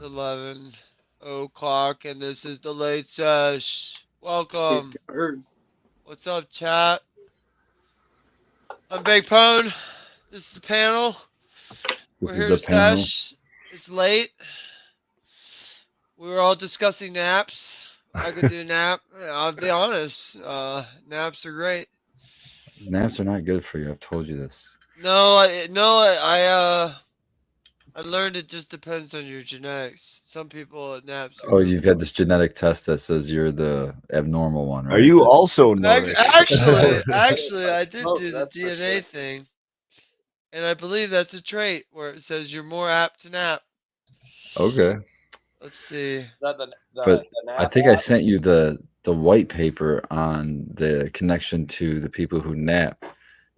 It's 11 o'clock, and this is the Late Sesh. Welcome. What's up, chat? I'm Big Pone. This is the panel. We're This is here the to panel. sesh. It's late. We were all discussing naps. I could do a nap. I'll be honest. Naps are great. Naps are not good for you. I've told you this. I learned it just depends on your genetics. Some people naps are Oh, good you've for had 'em. this genetic test that says you're the abnormal one, Are right? you also Nordic? Actually, I did Smoke, do the that's for DNA sure. thing, and I believe that's a trait where it says you're more apt to nap. Okay, Let's see. Not but the I nap think I app. sent you the white paper on the connection to the people who nap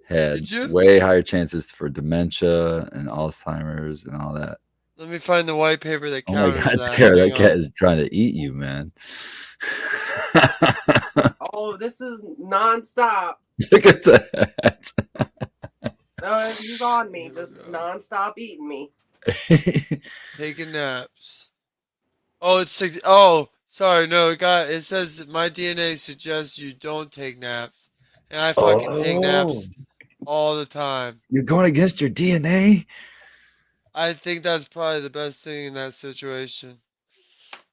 had Did you? way higher chances for dementia and Alzheimer's and all that. Let me find the white paper that Oh my counters God, that. Tara, Hang that cat on. is trying to eat you, man. Oh, this is nonstop. Look at that. He's on me, Here we just go. nonstop eating me. Taking naps. Oh, it's six. Oh, sorry. No, it says my DNA suggests you don't take naps, and I fucking take Oh, naps all the time. you're going against your DNA? I think that's probably the best thing in that situation.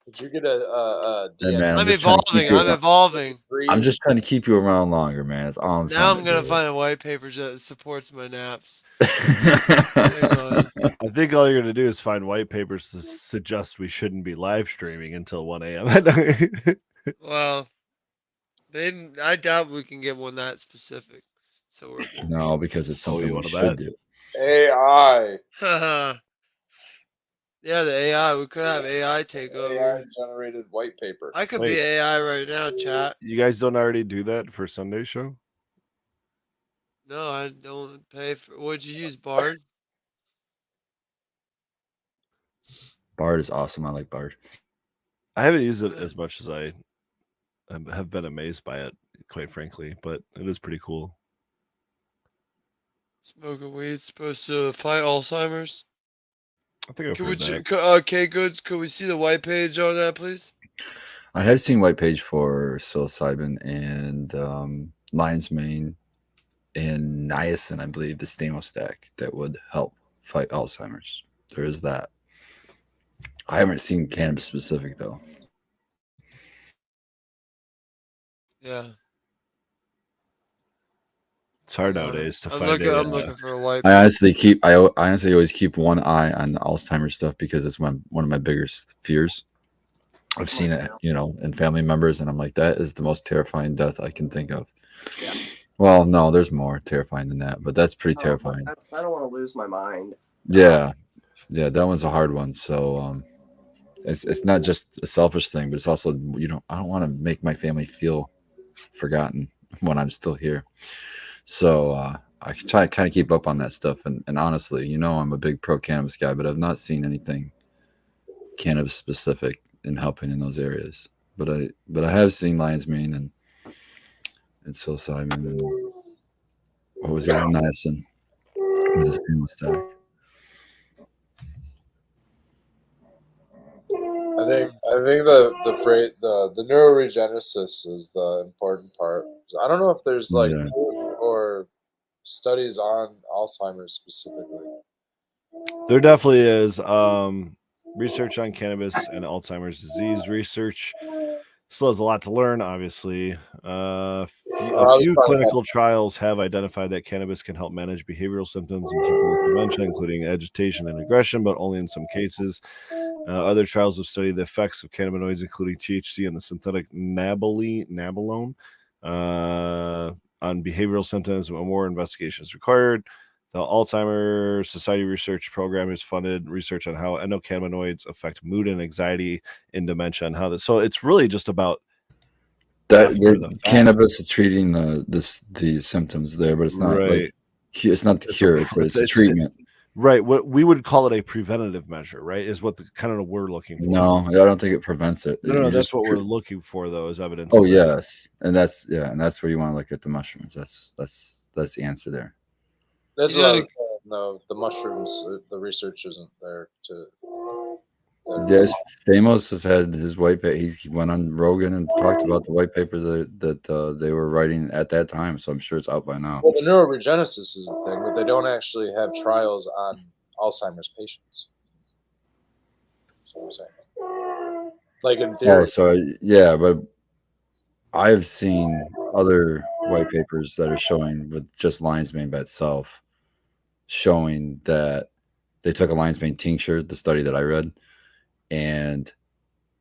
Did you get a Hey DNA man, I'm I'm just trying to keep evolving. you I'm around. evolving. I'm breed? just trying to keep you around longer, man. That's all I'm Now trying I'm to gonna do. find a white paper that supports my naps. Hang on. I think all you're going to do is find white papers to suggest we shouldn't be live streaming until 1 a.m. Well, I doubt we can get one that specific. So we're good. No, because it's Oh, something you we wanna should bet? do. AI. Haha. Yeah, the AI. We could have AI take AI over. generated white paper. I could be Wait. AI right now, chat. You guys don't already do that for Sunday's show? No, I don't pay for. What'd you use, Bard? Bard is awesome. I like Bard. I haven't used it as much as I have been amazed by it, quite frankly, but it is pretty cool. Smoking weed's supposed to fight Alzheimer's. I think I've Could we, heard that. K-Goods, could we see the white page on that, please? I have seen white page for psilocybin and lion's mane and niacin, I believe, the stamo stack that would help fight Alzheimer's. There is that. I haven't seen cannabis specific though. Yeah. It's hard nowadays to I'm find I'm looking for a white I page. honestly always keep one eye on the Alzheimer's stuff because it's one of my biggest fears. I've seen it, in family members, and I'm like, that is the most terrifying death I can think of. Yeah. Well, no, there's more terrifying than that, but that's pretty terrifying. I don't want to lose my mind. Yeah, that one's a hard one. So, it's not just a selfish thing, but it's also I don't want to make my family feel forgotten when I'm still here. So I try to kind of keep up on that stuff. And honestly, I'm a big pro cannabis guy, but I've not seen anything cannabis specific in helping in those areas. But I have seen lion's mane and psilocybin and what was it, niacin with the stamo stack. I think the phrase the neuroregenesis is the important part. I don't know if there's like Yeah. or studies on Alzheimer's specifically. There definitely is research on cannabis and Alzheimer's disease research. Still has a lot to learn, obviously. A few clinical trials have identified that cannabis can help manage behavioral symptoms in people with dementia, including agitation and aggression, but only in some cases. Other trials have studied the effects of cannabinoids, including THC and the synthetic nabilone, on behavioral symptoms, but more investigations required. The Alzheimer's Society Research Program has funded research on how endocannabinoids affect mood and anxiety in dementia, and how this. So it's really just about that the cannabis is treating the symptoms there, but it's not like it's not the cure. It's a treatment. Right. What we would call it a preventative measure, right? Is what the kind of we're looking for. No, I don't think it prevents it. No, that's what we're looking for, though, is evidence. Oh yes, and that's where you want to look at the mushrooms. That's the answer there. That's what I was saying. No, the mushrooms, the research isn't there to. Yes, Stamos has had his white paper. He went on Rogan and talked about the white paper that they were writing at that time. So I'm sure it's out by now. Well, the neuroregenesis is the thing, but they don't actually have trials on Alzheimer's patients. That's what I'm saying. Like in theory. Oh, so yeah, but I've seen other white papers that are showing with just lion's mane by itself, showing that they took a lion's mane tincture, the study that I read, and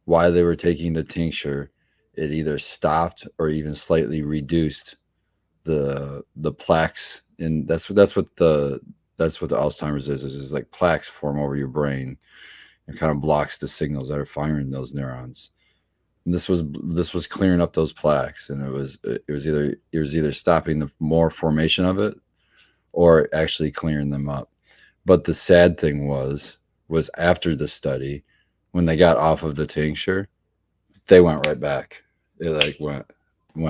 while they were taking the tincture, it either stopped or even slightly reduced the plaques. And that's what the Alzheimer's is like plaques form over your brain. It kind of blocks the signals that are firing those neurons. And this was clearing up those plaques, and it was either stopping the more formation of it or actually clearing them up. But the sad thing was after the study, when they got off of the tincture, they went right back. It like went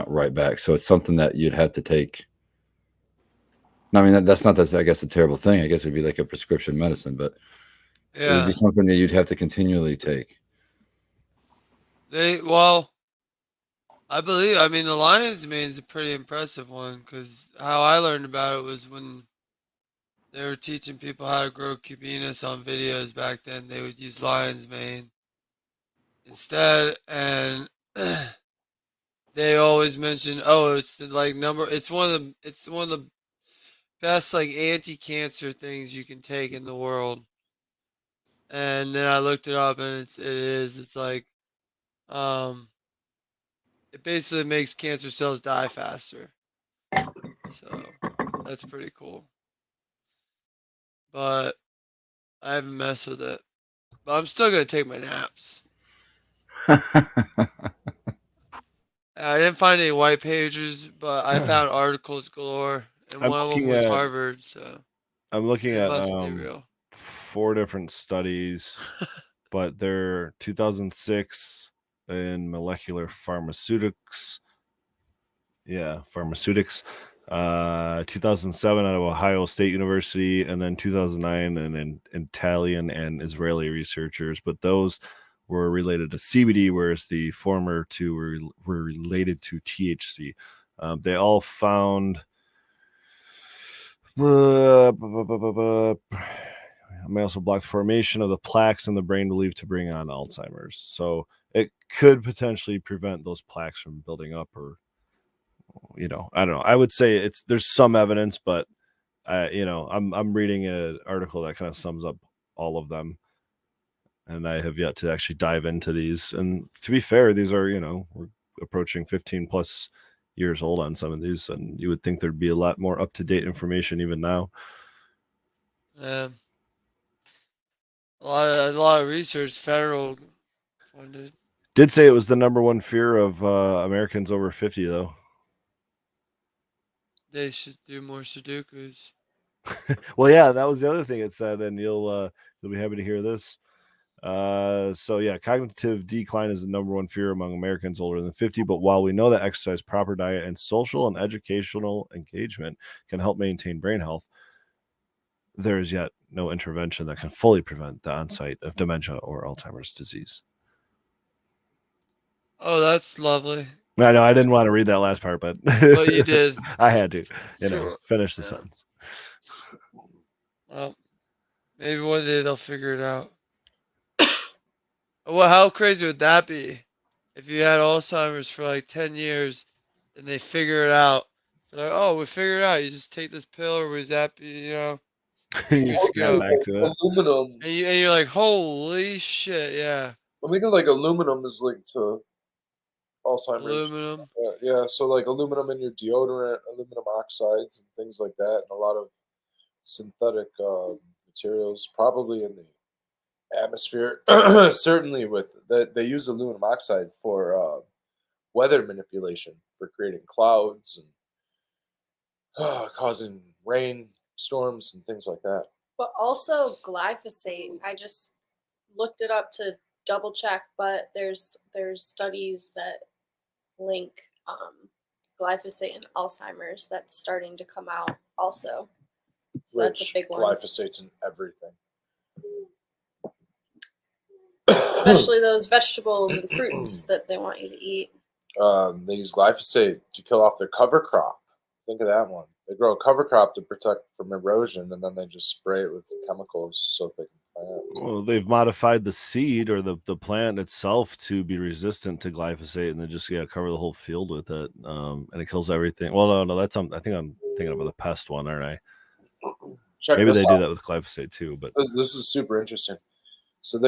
right back. So it's something that you'd have to take. I mean, that's not I guess a terrible thing. I guess it would be like a prescription medicine, but it would Yeah. be something that you'd have to continually take. I mean, the lion's mane is a pretty impressive one because how I learned about it was when they were teaching people how to grow cubinas on videos back then. They would use lion's mane instead, and they always mention, oh, it's the, like it's one of the best like anti-cancer things you can take in the world. And then I looked it up, and it's like it basically makes cancer cells die faster. So that's pretty cool. But I haven't messed with it. But I'm still gonna take my naps. I didn't find any white pages, but I found articles galore, and I'm one of them looking was at Harvard, so I'm looking it at must be real. 4 different studies, but they're 2006 in molecular pharmaceutics. Yeah, pharmaceutics. 2007 out of Ohio State University, and then 2009 and in Italian and Israeli researchers. But those were related to CBD, whereas the former two were related to THC. They all found may also block the formation of the plaques in the brain believed to bring on Alzheimer's. So it could potentially prevent those plaques from building up, or I don't know. I would say there's some evidence, but I'm reading an article that kind of sums up all of them, and I have yet to actually dive into these. And to be fair, these are we're approaching 15 plus years old on some of these, and you would think there'd be a lot more up to date information even now. Yeah. A lot of research, federal funded. Did say it was the number one fear of Americans over 50, though. They should do more Sudokus. Well, yeah, that was the other thing it said, and you'll be happy to hear this. So yeah, cognitive decline is the number one fear among Americans older than 50. But while we know that exercise, proper diet, and social and educational engagement can help maintain brain health, there is yet no intervention that can fully prevent the onset of dementia or Alzheimer's disease. Oh, that's lovely. I know I didn't want to read that last part, but you did. I had to, finish the sentence. Well, maybe one day they'll figure it out. Well, how crazy would that be if you had Alzheimer's for like 10 years and they figure it out? They're like, oh, we figured it out. You just take this pill or was that, you snap back to it. Aluminum. And you're like, holy shit, yeah. I'm thinking like aluminum is linked to Alzheimer's. Aluminum. Yeah, so like aluminum in your deodorant, aluminum oxides and things like that, and a lot of synthetic materials, probably in the atmosphere. Certainly with they use aluminum oxide for weather manipulation, for creating clouds and causing rain storms and things like that. But also glyphosate. I just looked it up to double check, but there's studies that link glyphosate and Alzheimer's that's starting to come out also. So that's a big one. Glyphosate's in everything. especially those vegetables and fruits that they want you to eat. They use glyphosate to kill off their cover crop. Think of that one. They grow a cover crop to protect from erosion, and then they just spray it with chemicals so they can plant. Well, they've modified the seed or the plant itself to be resistant to glyphosate, and they just cover the whole field with it, and it kills everything. Well, no, that's I think I'm thinking about the pest one, aren't I? Check Maybe this they out. do that with glyphosate too, but This is super interesting. So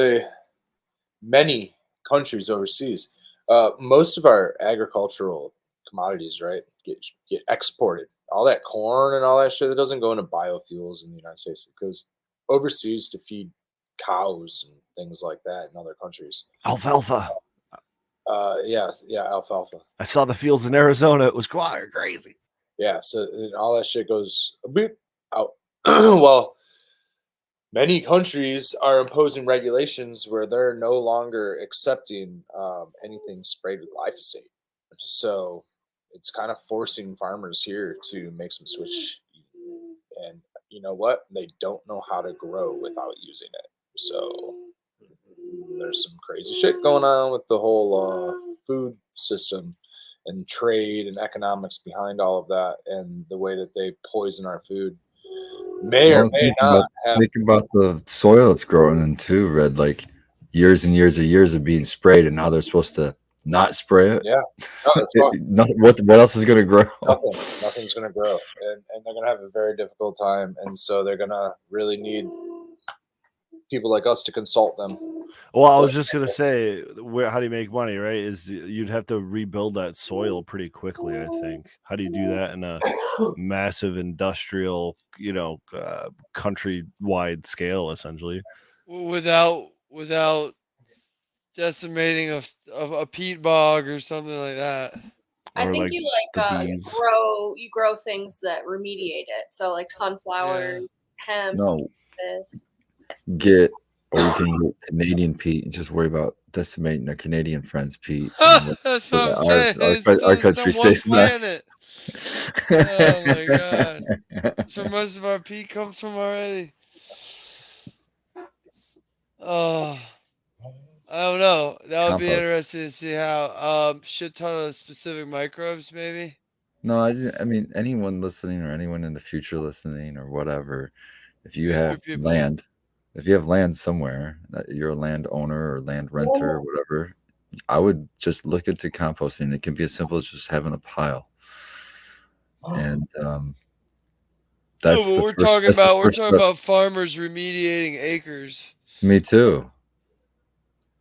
many countries overseas, most of our agricultural commodities, right, get exported. All that corn and all that shit, it doesn't go into biofuels in the United States. It goes overseas to feed cows and things like that in other countries. alfalfa. Yeah, alfalfa. I saw the fields in Arizona. It was quite crazy. Yeah, so all that shit goes a bit out. Well, many countries are imposing regulations where they're no longer accepting anything sprayed with glyphosate. So it's kind of forcing farmers here to make some switch. And you know what? They don't know how to grow without using it. So there's some crazy shit going on with the whole food system and trade and economics behind all of that, and the way that they poison our food may or may not have. Think about the soil it's growing in too, Red. Like years and years of being sprayed, and now they're supposed to not spray it. Yeah. No, that's wrong. What else is going to grow? Nothing's going to grow, and they're going to have a very difficult time, and so they're going to really need people like us to consult them. Well, I was just gonna say, how do you make money? Right? Is you'd have to rebuild that soil pretty quickly. I think. How do you do that in a massive industrial, countrywide scale, essentially? Without decimating a peat bog or something like that. I Or think like you the bees. grow things that remediate it. So like sunflowers, hemp. No, fish. or you can get Canadian peat and just worry about decimating their Canadian friends' peat. That's So what I'm that saying. our country stays nice. Oh my god! That's where most of our peat comes from already. Oh, I don't know. That would be Compost. interesting to see how shit ton of specific microbes maybe. No, I mean anyone listening or anyone in the future listening or whatever. If you have people. land, if you have land somewhere, that you're a land owner or land renter or whatever, I would just look into composting. It can be as simple as just having a pile. And that's No, but the we're first, talking that's the about first step. farmers remediating acres. Me too.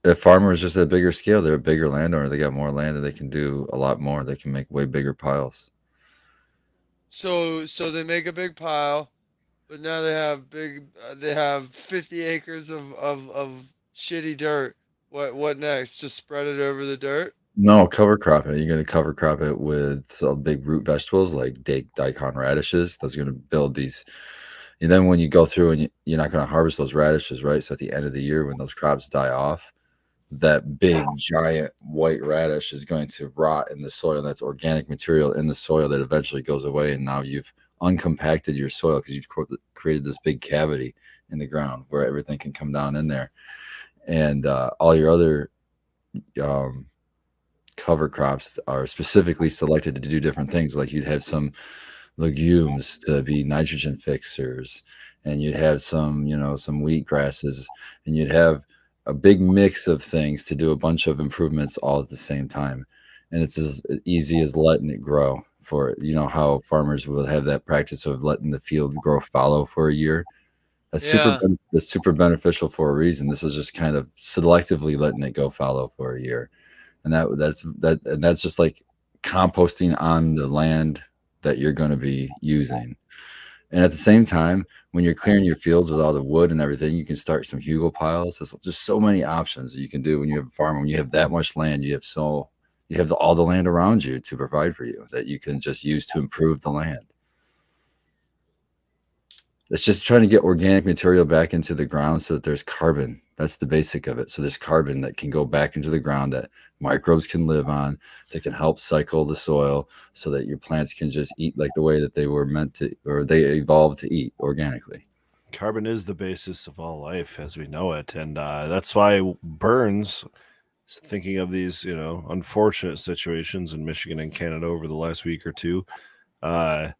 If farmers just at a bigger scale, they're a bigger landowner. They got more land and they can do a lot more. They can make way bigger piles. So they make a big pile, but now they have 50 acres of shitty dirt. What next? Just spread it over the dirt? No, cover crop it. You're going to cover crop it with some big root vegetables like daikon radishes. Those are going to build these. And then when you go through and you're not going to harvest those radishes, right? So at the end of the year, when those crops die off, that big giant white radish is going to rot in the soil. That's organic material in the soil that eventually goes away. And now you've uncompacted your soil because you've created this big cavity in the ground where everything can come down in there. And all your other cover crops are specifically selected to do different things. Like you'd have some legumes to be nitrogen fixers, and you'd have some wheat grasses, and you'd have a big mix of things to do a bunch of improvements all at the same time. And it's as easy as letting it grow. For how farmers will have that practice of letting the field grow fallow for a year. That's super beneficial for a reason. This is just kind of selectively letting it go fallow for a year. And that's just like composting on the land that you're going to be using. And at the same time, when you're clearing your fields with all the wood and everything, you can start some hugel piles. There's just so many options that you can do when you have a farm. When you have that much land, you have all the land around you to provide for you that you can just use to improve the land. It's just trying to get organic material back into the ground so that there's carbon. That's the basic of it. So there's carbon that can go back into the ground that microbes can live on, that can help cycle the soil so that your plants can just eat like the way that they were meant to, or they evolved to eat organically. Carbon is the basis of all life as we know it, and that's why Burns, thinking of these, unfortunate situations in Michigan and Canada over the last week or two, that's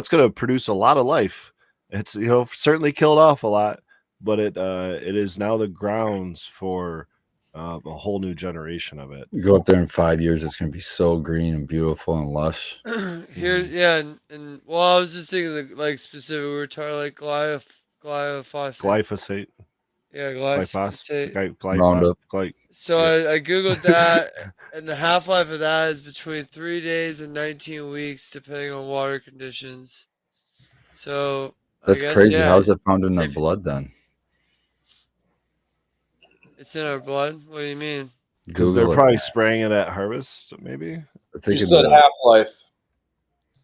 gonna produce a lot of life. It's certainly killed off a lot, but it is now the grounds for a whole new generation of it. You go up there in 5 years, it's gonna be so green and beautiful and lush. Here, yeah, and well, I was just thinking like specific. We were talking like glyphosate. Glyphosate. Yeah, glyphosate. Roundup. So I googled that, and the half-life of that is between 3 days and 19 weeks, depending on water conditions. So That's I guess, crazy. yeah, How's it found in our blood then? it's in our blood. What do you mean? Because they're probably spraying it at harvest, maybe. You said half-life.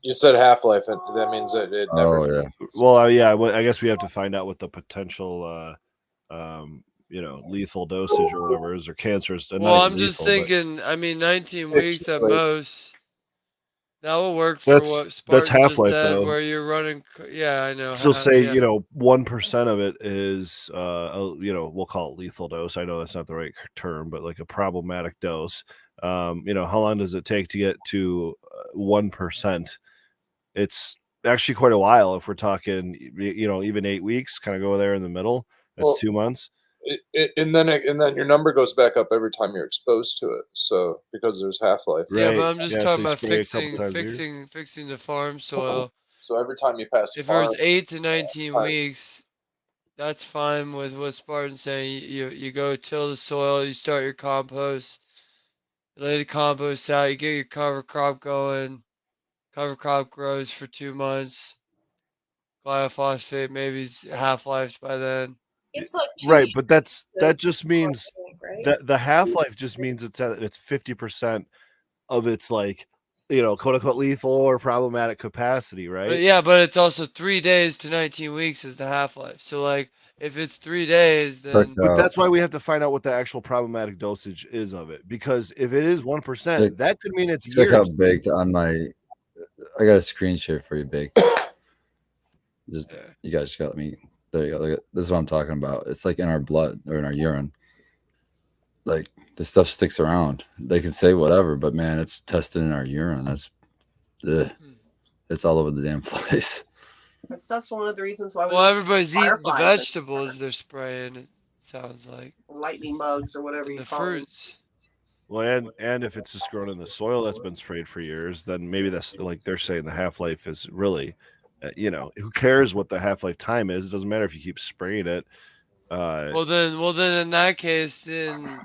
You said half-life, and that means that it never. Oh yeah. Well, yeah. I guess we have to find out what the potential, lethal dosage or whatever is, or cancerous. Well, I'm just thinking. I mean, 19 weeks at most. That will work for what Spartan that's half-life just said, though. where you're running. Yeah, I know. So say 1% of it is we'll call it lethal dose. I know that's not the right term, but like a problematic dose. How long does it take to get to 1%? It's actually quite a while. If we're talking, even 8 weeks, kind of go there in the middle. That's 2 months. And then your number goes back up every time you're exposed to it. So because there's half-life. Yeah, but I'm just talking about fixing the farm soil. So every time you pass, if it was 8 to 19 weeks, that's fine with what Spartan's saying. You go till the soil, you start your compost, you lay the compost out, you get your cover crop going. Cover crop grows for 2 months. Glyphosate maybe half-life by then. It's like right, but that just means that the half-life just means it's 50% of its like quote unquote lethal or problematic capacity, right? But it's also 3 days to 19 weeks is the half-life. So like if it's 3 days, then but that's why we have to find out what the actual problematic dosage is of it, because if it is 1%, that could mean it's check years. out Baked on my. I got a screen share for you, Baked. You guys got me. There you go. Look at, this is what I'm talking about. It's like in our blood or in our urine. Like this stuff sticks around. They can say whatever, but man, it's tested in our urine. That's, it's all over the damn place. That stuff's one of the reasons why. Everybody's eating the vegetables they're spraying. It sounds like lightning bugs or whatever you call fruits. Well, and if it's just grown in the soil that's been sprayed for years, then maybe that's like they're saying the half-life is really, who cares what the half-life time is? It doesn't matter if you keep spraying it. Well then in that case, the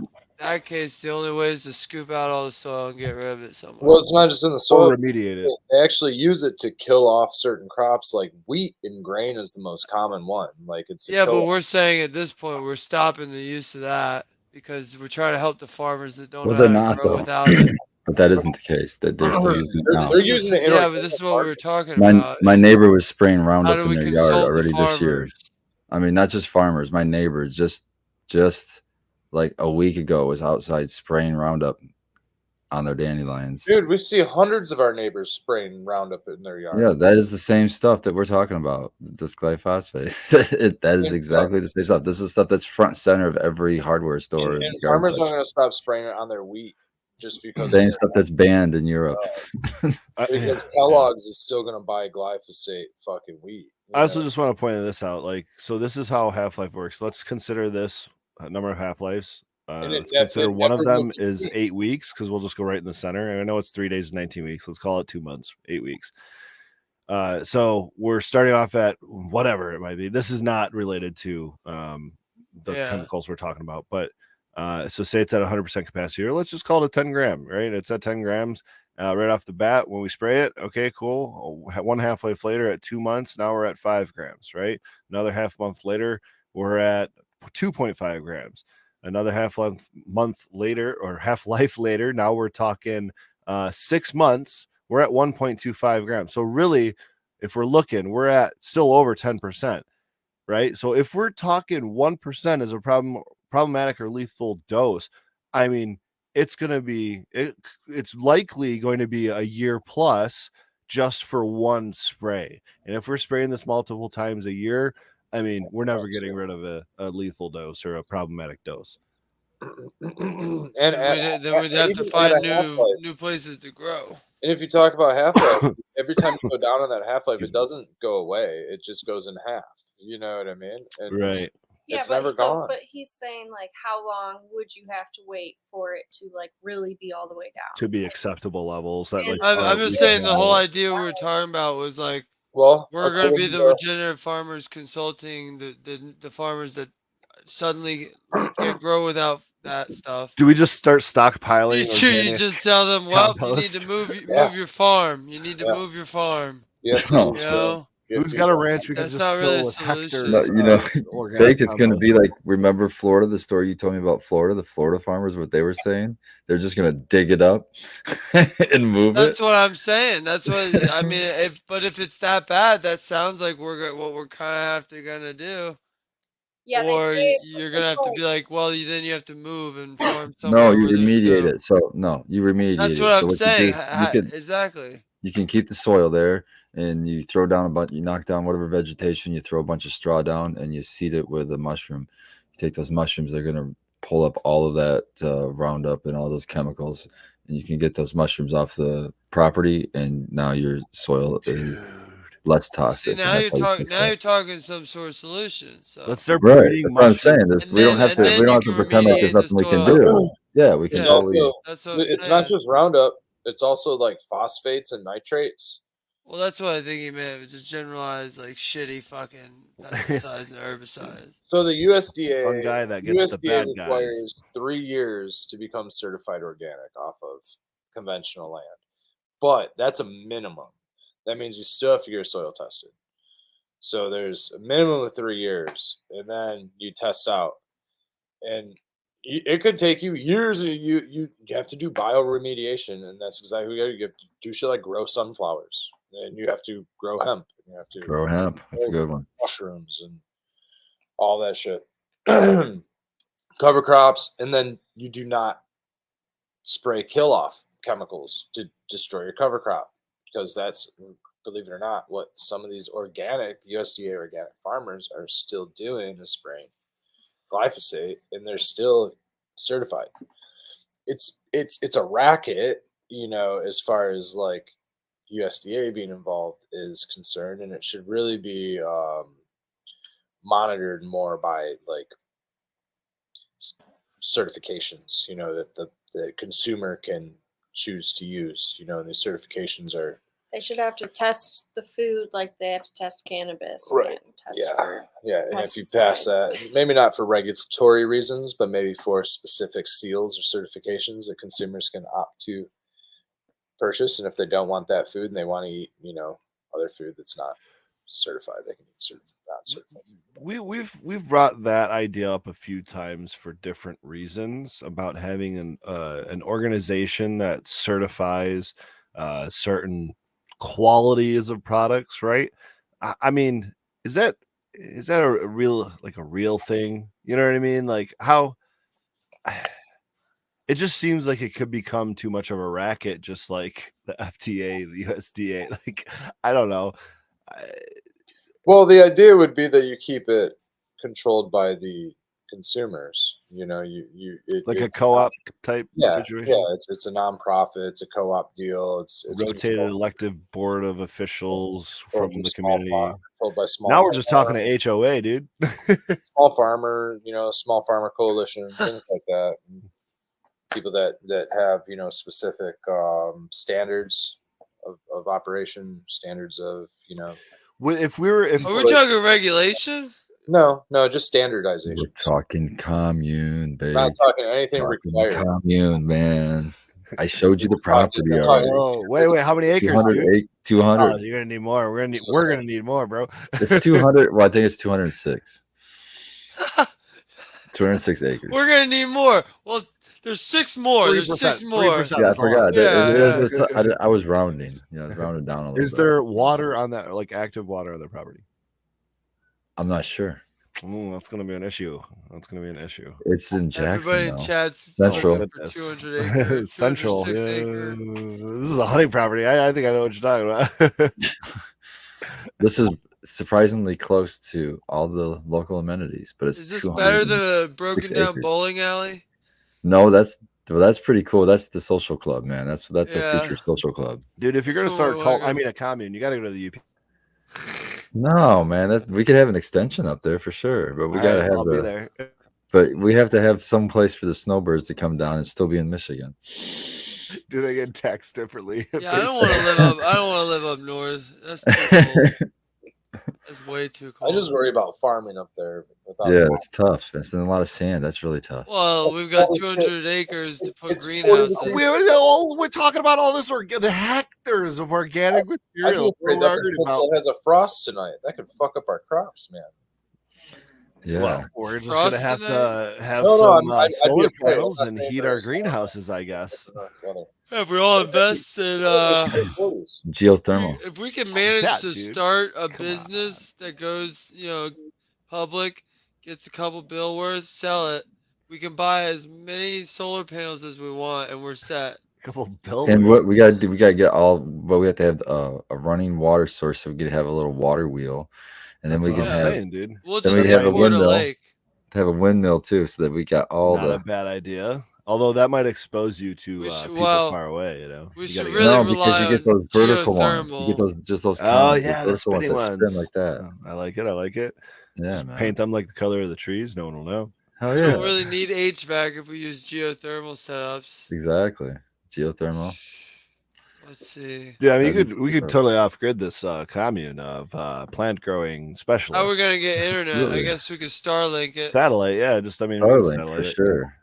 only way is to scoop out all the soil and get rid of it somewhere. Well, it's not just in the soil. Or remediate it. They actually use it to kill off certain crops, like wheat and grain is the most common one. Like it's but we're saying at this point we're stopping the use of that because we're trying to help the farmers that don't know how to grow without it. But that isn't the case. That they're still using it now. They're using it. Yeah, but this is what we were talking about. My neighbor was spraying Roundup in their yard consult the already this year. farmers? I mean, not just farmers. My neighbor just like a week ago was outside spraying Roundup on their dandelions. Dude, we see hundreds of our neighbors spraying Roundup in their yard. Yeah, that is the same stuff that we're talking about. This glyphosate. That is exactly the same stuff. This is stuff that's front center of every hardware store. And farmers aren't going to stop spraying it on their wheat just because. Same stuff that's banned in Europe. Because Kellogg's is still going to buy glyphosate fucking wheat. I also just want to point this out. Like, so this is how half-life works. Let's consider this number of half-lives. Let's consider one of them is 8 weeks, because we'll just go right in the center. And I know it's 3 days and 19 weeks. Let's call it 2 months, 8 weeks. So we're starting off at whatever it might be. This is not related to the chemicals we're talking about, but so say it's at 100% capacity, or let's just call it a 10 gram, right? It's at 10 grams right off the bat when we spray it. Okay, cool. One half-life later at 2 months, now we're at 5 grams, right? Another half month later, we're at 2.5 grams. Another half-life month later, or half-life later, now we're talking 6 months, we're at 1.25 grams. So really, if we're looking, we're at still over 10%, right? So if we're talking 1% as a problematic or lethal dose, I mean, it's going to be, it's likely going to be a year plus just for one spray. And if we're spraying this multiple times a year, I mean, we're never getting rid of a lethal dose or a problematic dose. and then we'd have to find new places to grow. And if you talk about half-life, every time you go down on that half-life, it doesn't go away. It just goes in half. You know what I mean? And right. It's never gone. But he's saying, like, how long would you have to wait for it to, like, really be all the way down? To be acceptable levels. That, like, I'm just saying the whole idea we were talking about was, like, well, we're going to be the regenerative farmers consulting the farmers that suddenly can't grow without that stuff. Do we just start stockpiling? You just tell them, well, compost? You need to move your farm. You need to move your farm. Yeah, you know? Who's got a ranch we can just fill really with hectares? You know, Fake, it's going to be like, remember Florida, the story you told me about Florida, the Florida farmers, what they were saying? They're just going to dig it up and move it. That's what I'm saying. That's what, I mean, if it's that bad, that sounds like what we're kind of going to do. Yeah, or you're going to have to be like, well, then you have to move and farm somewhere. No, you remediate it. So, no, you remediate it. That's what I'm saying. Exactly. You can keep the soil there. And you throw down you knock down whatever vegetation, you throw a bunch of straw down, and you seed it with a mushroom. You take those mushrooms, they're going to pull up all of that Roundup and all those chemicals, and you can get those mushrooms off the property, and now your soil is less toxic. See, now you're talking some sort of solution. So let's start breeding mushrooms. That's what I'm saying. We don't have to pretend like there's nothing we can do. Yeah, we can totally. It's not just Roundup. It's also like phosphates and nitrates. Well, that's what I think he meant. Just generalized, like, shitty fucking pesticides and herbicides. So the USDA, fungi that gets the bad requires guys. 3 years to become certified organic off of conventional land. But that's a minimum. That means you still have to get your soil tested. So there's a minimum of 3 years, and then you test out. And it could take you years. You have to do bioremediation, and that's exactly what you have to do. Shit like grow sunflowers. And you have to grow hemp. You have to grow hemp. That's a good one. Mushrooms and all that shit. Cover crops, and then you do not spray kill-off chemicals to destroy your cover crop, because that's, believe it or not, what some of these USDA organic farmers are still doing is spraying glyphosate, and they're still certified. It's a racket, you know, as far as like USDA being involved is concerned, and it should really be monitored more by like certifications, you know, that the consumer can choose to use, you know, and these certifications are. They should have to test the food like they have to test cannabis. Right. And if you pass that, maybe not for regulatory reasons, but maybe for specific seals or certifications that consumers can opt to purchase. And if they don't want that food and they want to eat, you know, other food that's not certified, they can eat not certified. We've brought that idea up a few times for different reasons about having an organization that certifies certain qualities of products, right? I mean, is that a real thing? You know what I mean? Like, how it just seems like it could become too much of a racket, just like the FDA, the USDA. Like, I don't know. Well, the idea would be that you keep it controlled by the consumers. You know, like a co-op type situation. Yeah, it's a nonprofit. It's a co-op deal. It's rotated elective board of officials from the community. Controlled by small. Now we're just talking to HOA, dude. Small farmer, you know, small farmer coalition, things like that. People that have, you know, specific standards of operation, standards of, you know. If we were talking regulation? No, just standardization. We're talking commune, baby. We're not talking anything required. Commune, man. I showed you the property already. Oh, wait, how many acres? 200. Oh, you're gonna need more. We're gonna need more, bro. It's 200. Well, I think it's 206. 206 acres. We're gonna need more. Well, there's 6 more. 3%, there's 6 more. Yeah, I forgot. Yeah. I was rounding. You know, I was rounded down a little bit. Is there water on that, like active water on the property? I'm not sure. That's going to be an issue. That's going to be an issue. It's in Jackson, Everybody in though. chat's Central. looking for 200 acres, Central. 206 acre. This is a hunting property. I think I know what you're talking about. This is surprisingly close to all the local amenities, but it's Is this better than 206 a broken down acres. bowling alley? No, that's pretty cool. That's the social club, man. That's our future social club. Dude, if you're going to That's what start we're a commune, you got to go to the UP. No, man, we could have an extension up there for sure, but we gotta have I'll be there. But we have to have some place for the snowbirds to come down and still be in Michigan. Do they get taxed differently? Yeah, I don't want to live up. I don't want to live up north. That's too cold. That's way too cold. I just worry about farming up there. Yeah, it's tough. It's in a lot of sand. That's really tough. Well, we've got 200 acres to put It's greenhouses. We're talking about all this the hectares of organic I'd material. be afraid that has a frost tonight. That could fuck up our crops, man. Yeah, well, we're just gonna have to have solar panels and heat our greenhouses, I guess. Yeah, if we all invest in geothermal. If we can manage to start a business that goes, public, gets a couple bill worth, sell it, we can buy as many solar panels as we want, and we're set. Couple bill. And what we gotta do, we gotta get all. But we have to have a running water source, so we could have a little water wheel, and then we can have. Dude. We'll then just we have a windmill. lake. Have a windmill too, so that we got all Not a bad idea. Although that might expose you to people far away, We should really rely because you get those vertical ones. geothermal. You get those. Oh yeah, the spinning ones ones. spin like that. I like it. Yeah, just man. paint them like the color of the trees. No one will know. Hell We yeah. don't really need HVAC if we use geothermal setups. Exactly, geothermal. Let's see. Yeah, I mean, we could totally off-grid this commune of plant growing specialists. How are we gonna get internet? Really? I guess we could Starlink it. Satellite, yeah. Starlink for sure.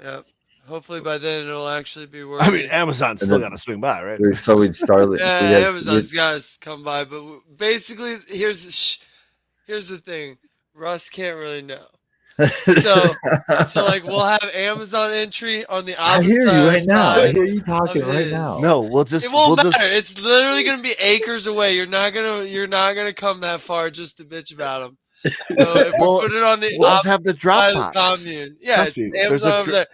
Yep. Hopefully by then it'll actually be working. I mean, Amazon's still got to swing by, right? So we'd Starlink. Yeah, Amazon's got to come by, but basically, here's the thing: Russ can't really know. So like we'll have Amazon entry on the opposite. I hear you right now. I hear you talking right now. No, It won't matter. It's literally gonna be acres away. You're not gonna come that far just to bitch about them. So if we put it on the we'll just have the drop box. Commune. Yeah, trust me.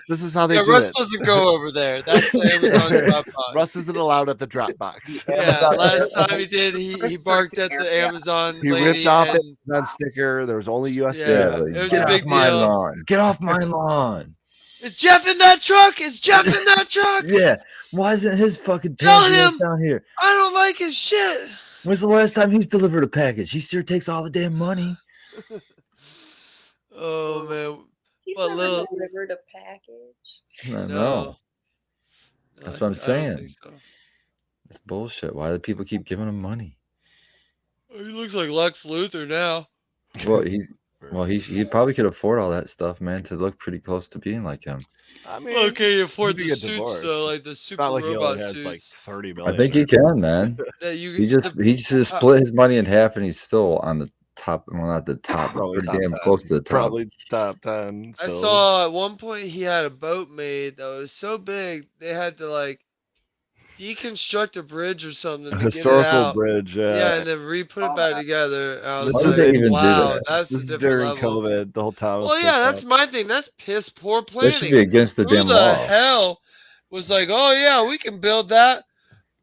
This is how they do Russ it. doesn't go over there. That's the Amazon drop box. Russ isn't allowed at the drop box. Yeah, last time he did, he barked at the Amazon. He ripped off the Amazon sticker. There was only USB. Yeah, it was a big deal. Get off my lawn. Is Jeff in that truck? Is Jeff in that truck? Yeah. Why isn't his fucking tell him down here? I don't like his shit. When's the last time he's delivered a package? He sure takes all the damn money. Oh man. He's never delivered a package. I know. That's what I'm saying. So. That's bullshit. Why do people keep giving him money? He looks like Lex Luthor now. Well, he probably could afford all that stuff, man, to look pretty close to being like him. I mean, okay, afford the suits though, like the super not like robot he has suits. like 30 million. I think he can, man. He just split his money in half, and he's still on the top. Well, not the top, but pretty damn 10. Close to the top. Probably top 10. I saw at one point he had a boat made that was so big they had to like deconstruct a bridge or something. A historical bridge, yeah, and then re-put it back together. This is wow, that's this is during level. COVID. The whole town. Well, yeah, that's my thing. That's piss poor planning. That should be against the damn law. Who the hell was like, oh yeah, we can build that.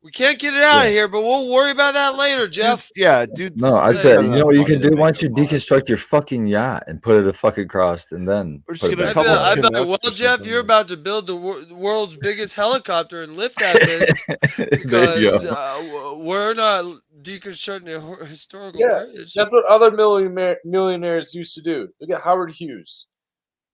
We can't get it out of here, but we'll worry about that later, Jeff. Dude. No, I said, you know what you can do? Why don't you deconstruct your fucking yacht and put it a fucking cross, and then we're just I bet, well, Jeff, you're about to build the world's biggest helicopter and lift that thing because we're not deconstructing a historical bridge. That's what other millionaires used to do. Look at Howard Hughes.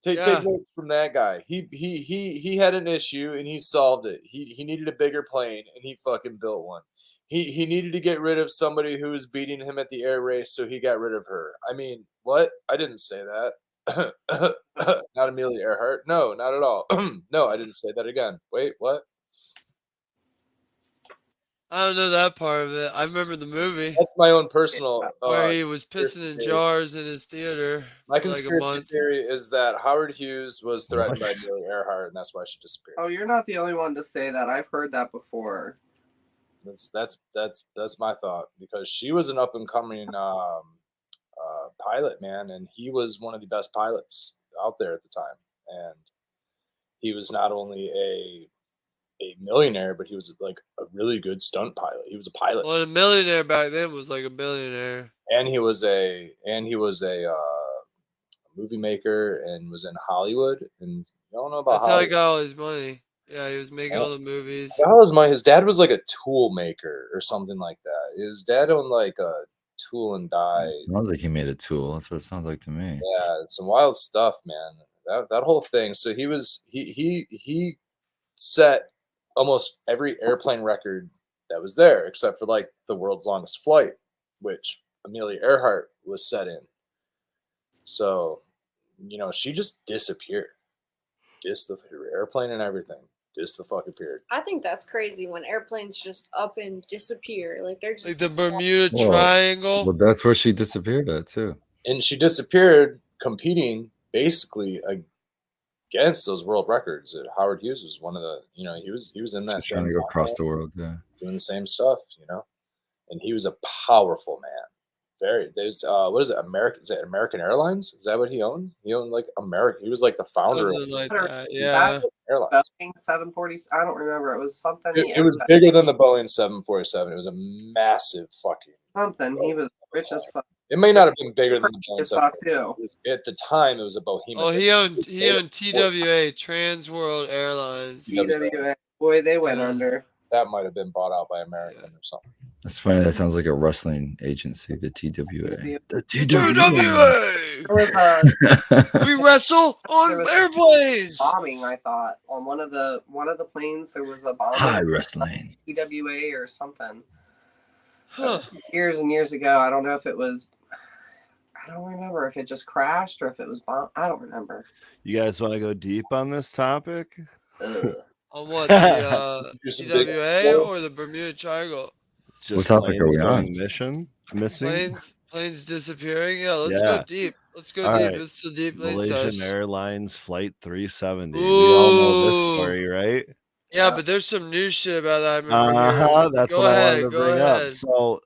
Take notes from that guy. He had an issue and he solved it. He needed a bigger plane and he fucking built one. He needed to get rid of somebody who was beating him at the air race, so he got rid of her. I mean, what? I didn't say that. Not Amelia Earhart. No, not at all. No, I didn't say that again. Wait, what? I don't know that part of it. I remember the movie. That's my own personal. Where he was pissing in jars in his theater. My conspiracy theory is that Howard Hughes was threatened by Amelia Earhart, and that's why she disappeared. Oh, you're not the only one to say that. I've heard that before. That's my thought, because she was an up and coming pilot, man, and he was one of the best pilots out there at the time. And he was not only a millionaire, but he was like a really good stunt pilot. He was a pilot. Well, a millionaire back then was like a billionaire. And he was a movie maker and was in Hollywood. And you don't know about That's how he Hollywood. got all his money. Yeah, he was making all the movies. That was his dad was like a tool maker or something like that. His dad owned like a tool and die. It sounds like he made a tool. That's what it sounds like to me. Yeah, some wild stuff, man. That whole thing. So he set almost every airplane record that was there, except for like the world's longest flight, which Amelia Earhart was set in. So, she just disappeared. Her airplane and everything. Just the fuck appeared. I think that's crazy when airplanes just up and disappear. Like they're just like the Bermuda Triangle. But that's where she disappeared at too. And she disappeared competing basically against those world records. Howard Hughes was one of the, he was in that. She's trying to go across the world, yeah, doing the same stuff, and he was a powerful man. There's what is it? Is it American Airlines? Is that what he owned? He owned like American. He was like the founder Something of like that. Yeah. Airlines. Boeing 740. I don't remember. It was something. It was bigger than the Boeing 747. It was a massive fucking something. He was rich as fuck. It may not have been bigger than the Boeing As fuck too. At the time, it was a behemoth. Oh, he owned TWA, Trans World Airlines. TWA. Boy, they went under. That might have been bought out by American or something. That's funny. That sounds like a wrestling agency, the TWA. The TWA! We wrestle on airplanes! Bombing, I thought. On one of the planes, there was a bomb. High wrestling. TWA or something. Huh. Years and years ago. I don't know if it was... I don't remember if it just crashed or if it was bombed. I don't remember. You guys want to go deep on this topic? On what, the TWA or the Bermuda Triangle? Just what topic are we on? Missing? Planes disappearing? Yeah, let's go deep. Let's go All deep. right. It's the deep late Malaysian sesh. Airlines Flight 370. Ooh. We all know this story, right? Yeah, but there's some new shit about that. I remember that's go what ahead, I wanted to go bring ahead. up. So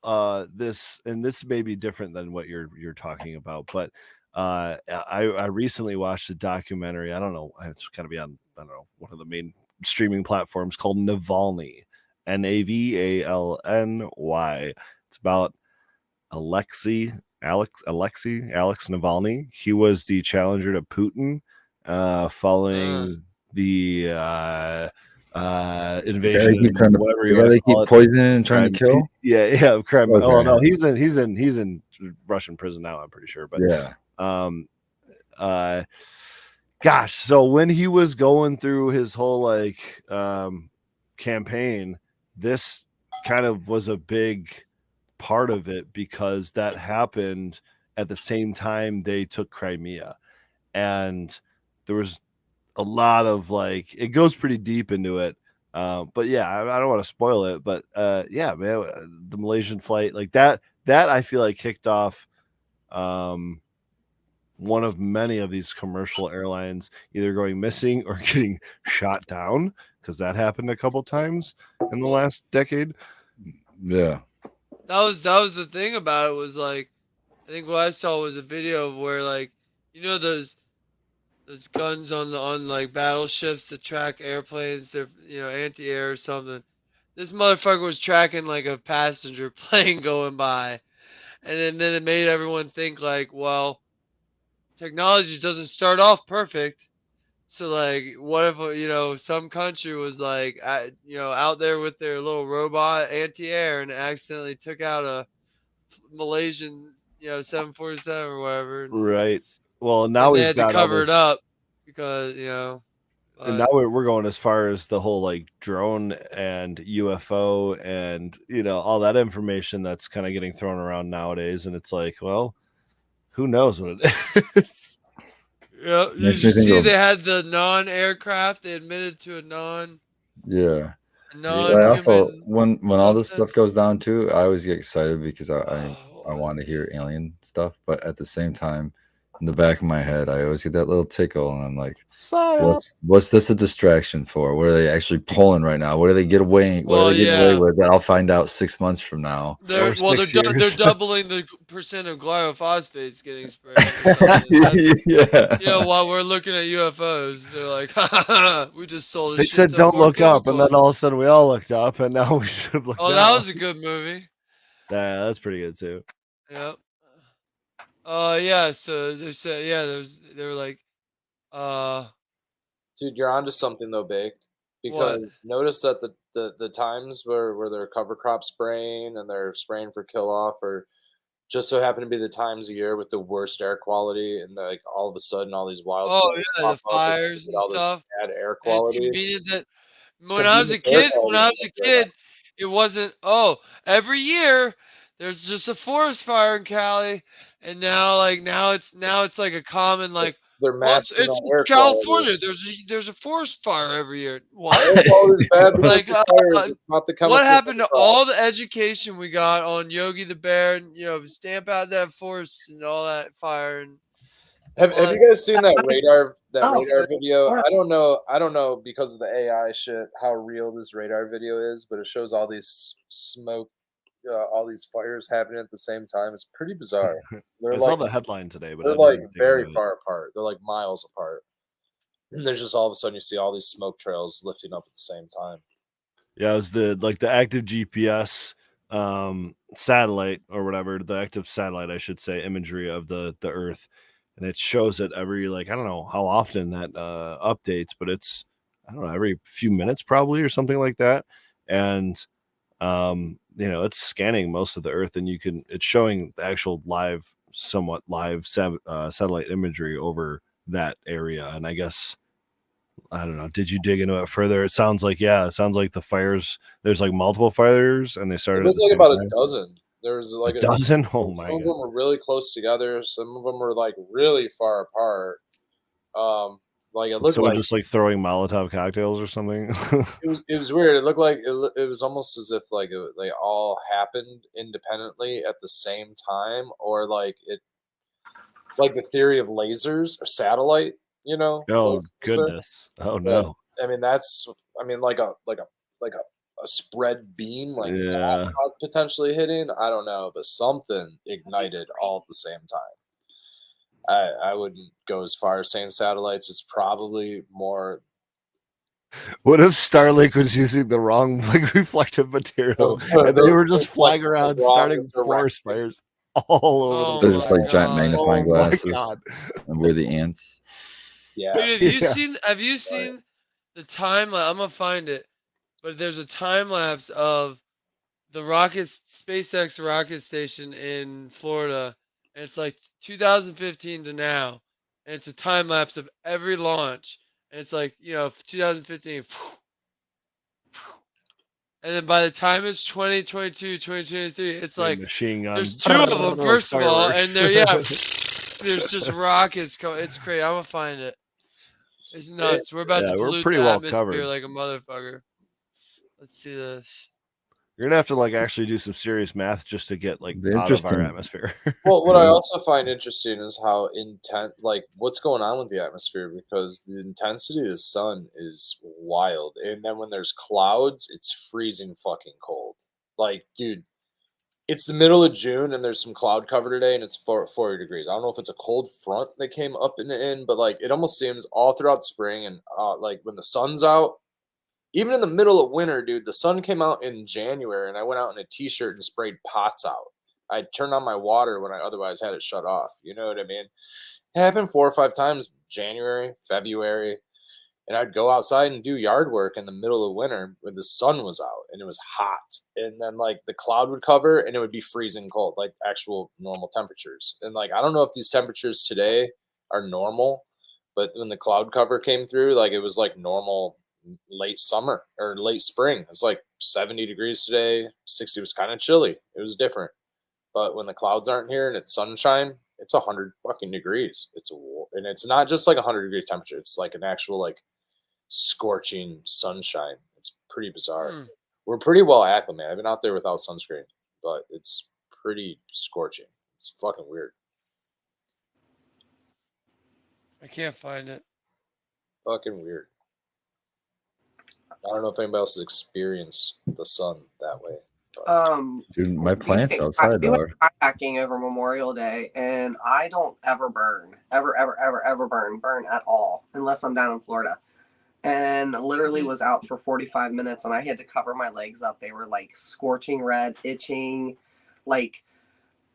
this may be different than what you're talking about, but I recently watched a documentary. I don't know, it's gotta be on, I don't know, one of the main streaming platforms called Navalny. Navalny. It's about Alex Navalny. He was the challenger to Putin following the invasion. They keep poisoning and trying to kill. Yeah, crime. Okay. Oh no, he's in Russian prison now, I'm pretty sure. But yeah. Gosh, so when he was going through his whole campaign, this kind of was a big part of it because that happened at the same time they took Crimea, and there was a lot of it goes pretty deep into it. But yeah, I don't want to spoil it, but yeah, man, the Malaysian flight that I feel like kicked off one of many of these commercial airlines either going missing or getting shot down, because that happened a couple times in the last decade. Yeah, that was the thing about it was I think what I saw was a video of where those guns on battleships that track airplanes, they're anti-air or something. This motherfucker was tracking a passenger plane going by, and then it made everyone think well, technology doesn't start off perfect. So what if some country was out there with their little robot anti-air and accidentally took out a Malaysian 747 or whatever. Right. Well, now they we've had got to cover it up because and now we're going as far as the whole drone and UFO and all that information that's kind of getting thrown around nowadays, and it's well, who knows what it is. Yeah, you see they had the non-aircraft. They admitted to a non. Yeah. I also when all this stuff goes down too, I always get excited because I want to hear alien stuff, but at the same time, in the back of my head, I always get that little tickle, and I'm like, Sign up. what's this a distraction for? What are they actually pulling right now? What are they getting away? What are they getting away with? That I'll find out 6 months from now. They're Or 6 they're years. doubling the percent of glyphosate getting sprayed. Or something. Yeah. You know, while we're looking at UFOs, they're like, ha, ha, ha, we just sold a They shit said ton don't more look up, and then chemicals. all of a sudden we all looked up, and now we should have looked Oh, down. that was a good movie. Yeah, that's pretty good too. Yep. Yeah. So they said, yeah, they were like, Dude, you're onto something though, Baked. what? Because notice that the times where they're cover crop spraying and they're spraying for kill off, or just so happen to be the times of year with the worst air quality, and like all of a sudden all these Oh wildfires yeah, pop the up and you fires get and all this stuff. bad air And it's quality. convenient that It's when I was a convenient air kid, quality right now. it wasn't. Oh, every year there's just a forest fire in Cali, and now it's like a common like. They're Well, masking it's that air quality. California. There's a forest fire every year. What? Air quality is bad because Like, the fires. It's not the chemicals. what happened in the to all the education we got on Yogi the Bear? And, stamp out that forest and all that fire and all Have that. you guys seen that radar Oh, video? or- I don't know because of the AI shit how real this radar video is, but it shows all these smoke, all these fires happening at the same time. It's pretty bizarre. They're I saw like the headline today, but I they're didn't like dig very into it. far apart. They're like miles apart. And there's just all of a sudden you see all these smoke trails lifting up at the same time. Yeah, it was the active GPS satellite or whatever, the active satellite, I should say, imagery of the Earth, and it shows it every, like, I don't know how often that updates, but it's, I don't know, every few minutes probably or something like that, and it's scanning most of the Earth, and it's showing the actual somewhat live satellite imagery over that area, and I guess. I don't know. Did you dig into it further? It sounds like the fires. There's like multiple fires, and they It started at looked the like same about time. a dozen. There was like A dozen? Oh some my of them god! were really close together. Some of them were like really far apart. Like it looked Someone like just like throwing Molotov cocktails or something. it was weird. It looked like it was almost as if like they all happened independently at the same time, or like the theory of lasers or satellite. Oh Was there? goodness! Oh But no! I mean, like a spread beam like Yeah. that potentially hitting. I don't know, but something ignited all at the same time. I wouldn't go as far as saying satellites. It's probably more. What if Starlink was using the wrong like reflective material, and they were just flying around starting forest fires all over Oh the They're place? just like giant God. magnifying Oh my glasses, god! and we're the ants. Yeah. Dude, have you Yeah. seen the time lapse? I'm gonna find it, but there's a time lapse of the SpaceX rocket station in Florida, and it's like 2015 to now, and it's a time lapse of every launch, and it's like 2015, and then by the time it's 2022, 2023, it's Like like machine gun. there's two of them first of all, and Fireworks. there's just rockets coming. It's crazy. I'm gonna find it. It's nuts. We're about to Yeah, we're pollute pretty the well atmosphere covered. like a motherfucker. Let's see this. You're gonna have to like actually do some serious math just to get like The out of our interesting- atmosphere. Well, what I also find interesting is how like what's going on with the atmosphere, because the intensity of the sun is wild, and then when there's clouds, it's freezing fucking cold. Like, dude, it's the middle of June and there's some cloud cover today, and it's 40 degrees. I don't know if it's a cold front that came up and in, but like it almost seems all throughout spring and like when the sun's out. Even in the middle of winter, dude, the sun came out in January, and I went out in a t-shirt and sprayed pots out. I turned on my water when I otherwise had it shut off. You know what I mean? It happened 4 or 5 times, January, February, and I'd go outside and do yard work in the middle of winter when the sun was out and it was hot. And then like the cloud would cover and it would be freezing cold, like actual normal temperatures. And like I don't know if these temperatures today are normal, but when the cloud cover came through, like it was like normal late summer or late spring. It was like 70 degrees today, 60. It was kind of chilly. It was different. But when the clouds aren't here and it's sunshine, it's 100 fucking degrees. And it's not just like 100-degree temperature. It's like an actual like scorching sunshine. It's pretty bizarre. We're pretty well acclimated. I've been out there without sunscreen, but it's pretty scorching. It's fucking weird. I can't find it. Fucking weird. I don't know if anybody else has experienced the sun that way. Dude, my plants outside we went are. kayaking over Memorial Day, and I don't ever burn, ever burn at all, unless I'm down in Florida. And literally was out for 45 minutes, and I had to cover my legs up. They were like scorching red, itching, like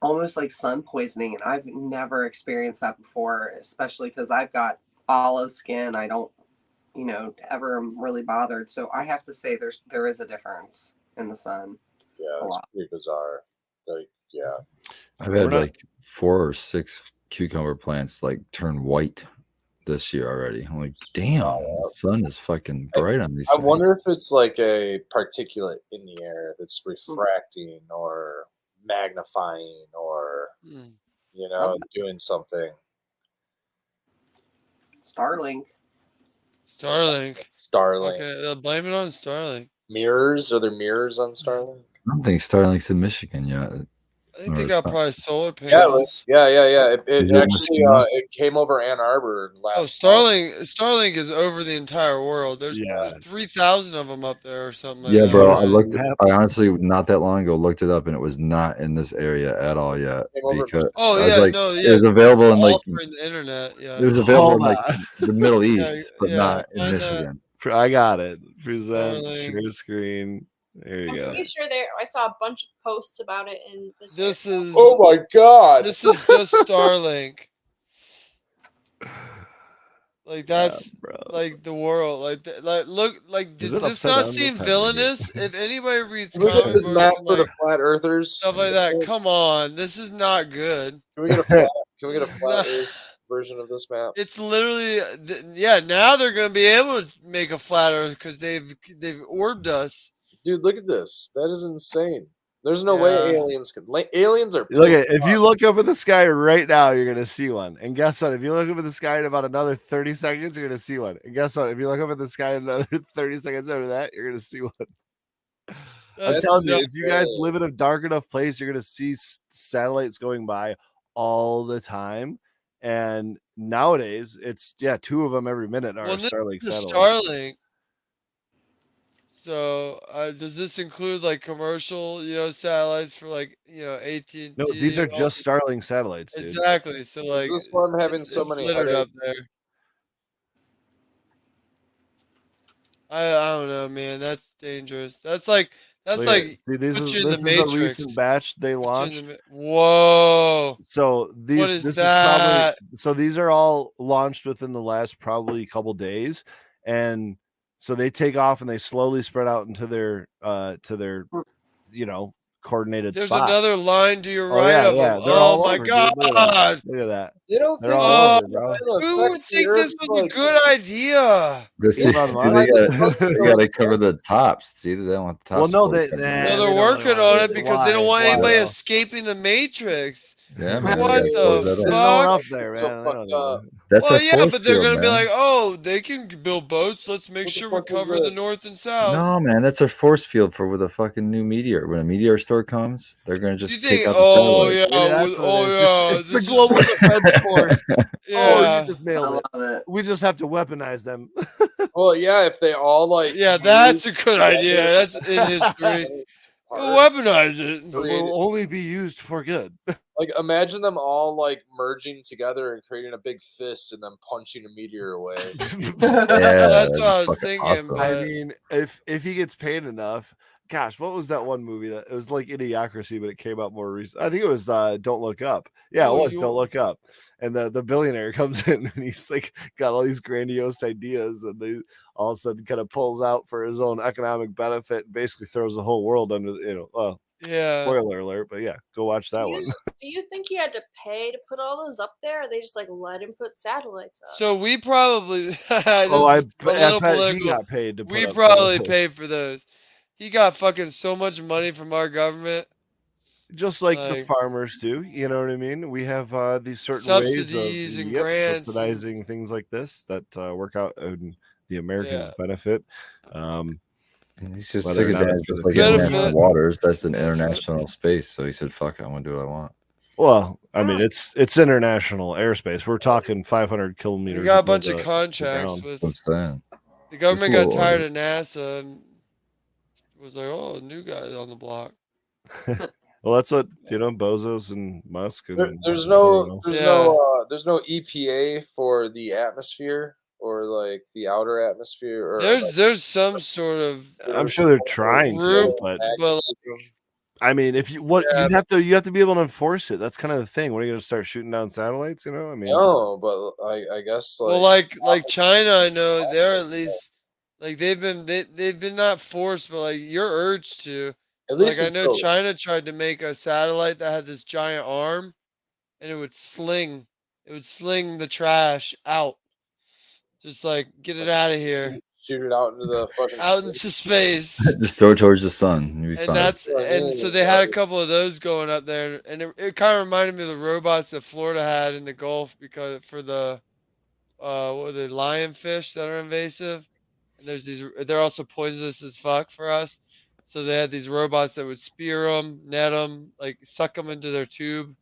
almost like sun poisoning. And I've never experienced that before, especially because I've got olive skin. I don't, ever am really bothered. So I have to say there is a difference in the sun. Yeah, it's pretty bizarre. Like, yeah. I've had like 4 or 6 cucumber plants like turn white this year already. I'm like, damn, the sun is fucking bright on these I things. wonder if it's like a particulate in the air that's refracting or magnifying or, doing something. Starlink. Okay, they'll blame it on Starlink. Mirrors? Are there mirrors on Starlink? I don't think Starlink's in Michigan yet. I think they got probably solar panels. Yeah. It actually it came over Ann Arbor last. Starlink is over the entire world. There's 3,000 of them up there or something. Yeah, like bro. that. I honestly not that long ago looked it up, and it was not in this area at all yet. Because it was available in like the internet. Yeah, it was available in like the Middle East, but not in Michigan. I got it. Present share screen. There you go. I'm pretty sure I saw a bunch of posts about it in this. Is. Oh my god! This is just Starlink. Like that's like the world. Does this not seem villainous? If anybody reads comic books, map for the flat earthers, stuff like that, come on, this is not good. Can we get a flat Earth version of this map? It's literally, now they're gonna be able to make a flat Earth because they've orbed us. Dude, look at this. That is insane. There's no way aliens can. Aliens are. Look at if you look up at the sky right now, you're gonna see one. And guess what? If you look up at the sky in about another 30 seconds, you're gonna see one. And guess what? If you look up at the sky in another 30 seconds after that, you're gonna see one. I'm telling you, if you guys live in a dark enough place, you're gonna see satellites going by all the time. And nowadays, it's 2 of them every minute are Starlink satellites. Starlink. So does this include like commercial, satellites for like AT&T? No, these are just Starlink satellites, dude. Exactly. So like, is this why I'm having so many littered up there. I don't know, man. That's dangerous. That's like see, this is a recent batch they launched. Whoa! So these is probably these are all launched within the last probably couple days, and so they take off and they slowly spread out into their coordinated There's spot. Another line to your right of them. Oh my god! Look at that. They don't They're all over, bro. Who would think this was a good idea? They gotta cover the tops. See, they don't want the tops. Well, no, they're working on it because they don't want anybody escaping the Matrix. Yeah, man. What the fuck? Up there, man. That's but they're gonna be like, oh, they can build boats. Let's make sure we cover the north and south. No, man, that's our force field for with a fucking new meteor. When a meteor storm comes, they're gonna just take out the satellite. It's the global defense force. Yeah. You just nailed it. We just have to weaponize them. Well, yeah, if they all that's a good idea. That's in history. We'll weaponize it. It will only be used for good. Like, imagine them all merging together and creating a big fist and then punching a meteor away. That's what I was thinking. Awesome. I mean, if he gets paid enough, gosh, what was that one movie that it was like Idiocracy, but it came out more recent? I think it was Don't Look Up. Yeah, it was Don't Look Up. And the billionaire comes in and he's like got all these grandiose ideas, and he all of a sudden kind of pulls out for his own economic benefit and basically throws the whole world under spoiler alert, but go watch that one. Do you think he had to pay to put all those up there, or they just let him put satellites up? So we probably I bet he got paid to put we up probably satellites. paid for those. He got fucking so much money from our government. Just like the farmers do, you know what I mean? We have these certain subsidies ways of and grants subsidizing things like this that work out in the Americans' benefit. He's just took advantage of international waters. That's an international space. So he said, "Fuck, I want to do what I want." Well, I mean, it's international airspace. We're talking 500 kilometers. They got a bunch above of the contracts ground. with I'm saying. the government. little Got tired of NASA and was like, "Oh, new guys on the block." Well, that's what Bozos and Musk and There's no Yeah. there's no EPA for the atmosphere or like the outer atmosphere or There's some sort of I'm sure they're trying to, group, but but I mean, if you Yeah. you have to be able to enforce it. That's kind of the thing. What are you going to start shooting down satellites? I mean, no, but I guess well, like China, I know they're at least like they've been not forced, but like you're urged to. at So like least I know until China tried to make a satellite that had this giant arm, and it would sling the trash out, just like get it out of here, shoot it out into the fucking out into space. Just throw it towards the sun. You'll be And fine. that's what I and mean, so they had a couple of those going up there, and it kind of reminded me of the robots that Florida had in the Gulf because for the what are they, lionfish that are invasive, and they're also poisonous as fuck for us. So they had these robots that would spear them, net them, like suck them into their tube,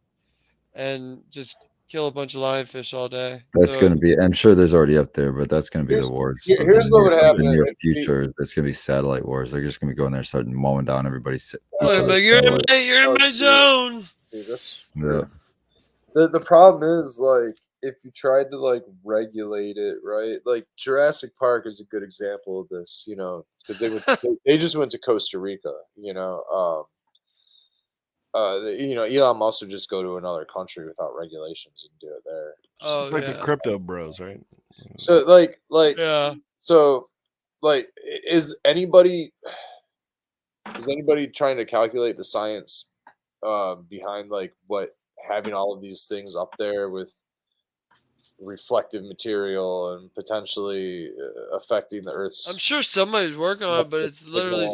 and just kill a bunch of lionfish all day. That's So going to be. I'm sure there's already up there, but that's going to be the wars of here's what would happen the near if future. It's going to be satellite wars. They're just going to be going there, starting mowing down everybody's. oh, like, you're in my zone. Dude, that's Yeah. the problem is like if you tried to like regulate it, right? Like Jurassic Park is a good example of this, because they just went to Costa Rica, Elon Musk would just go to another country without regulations and do it there. Oh it's like yeah. the crypto bros, right? So Yeah. so like is anybody trying to calculate the science behind like what having all of these things up there with reflective material and potentially affecting the Earth's I'm sure somebody's working on it, but it's literally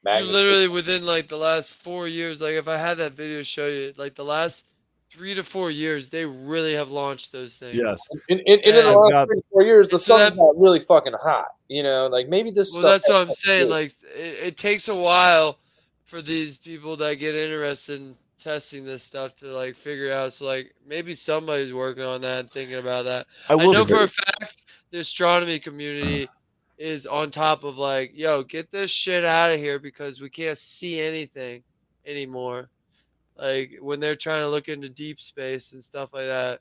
magnetism? within like the last 4 years. Like if I had that video show you, like the last 3 to 4 years, they really have launched those things. Yes. In the last 3 to 4 years, the so sun's not really fucking hot. Like maybe this Well, stuff. that's what I'm saying. Like it takes a while for these people that get interested in testing this stuff to like figure out. So like maybe somebody's working on that and thinking about that. I know for a fact the astronomy community is on top of like, yo, get this shit out of here because we can't see anything anymore. Like when they're trying to look into deep space and stuff like that,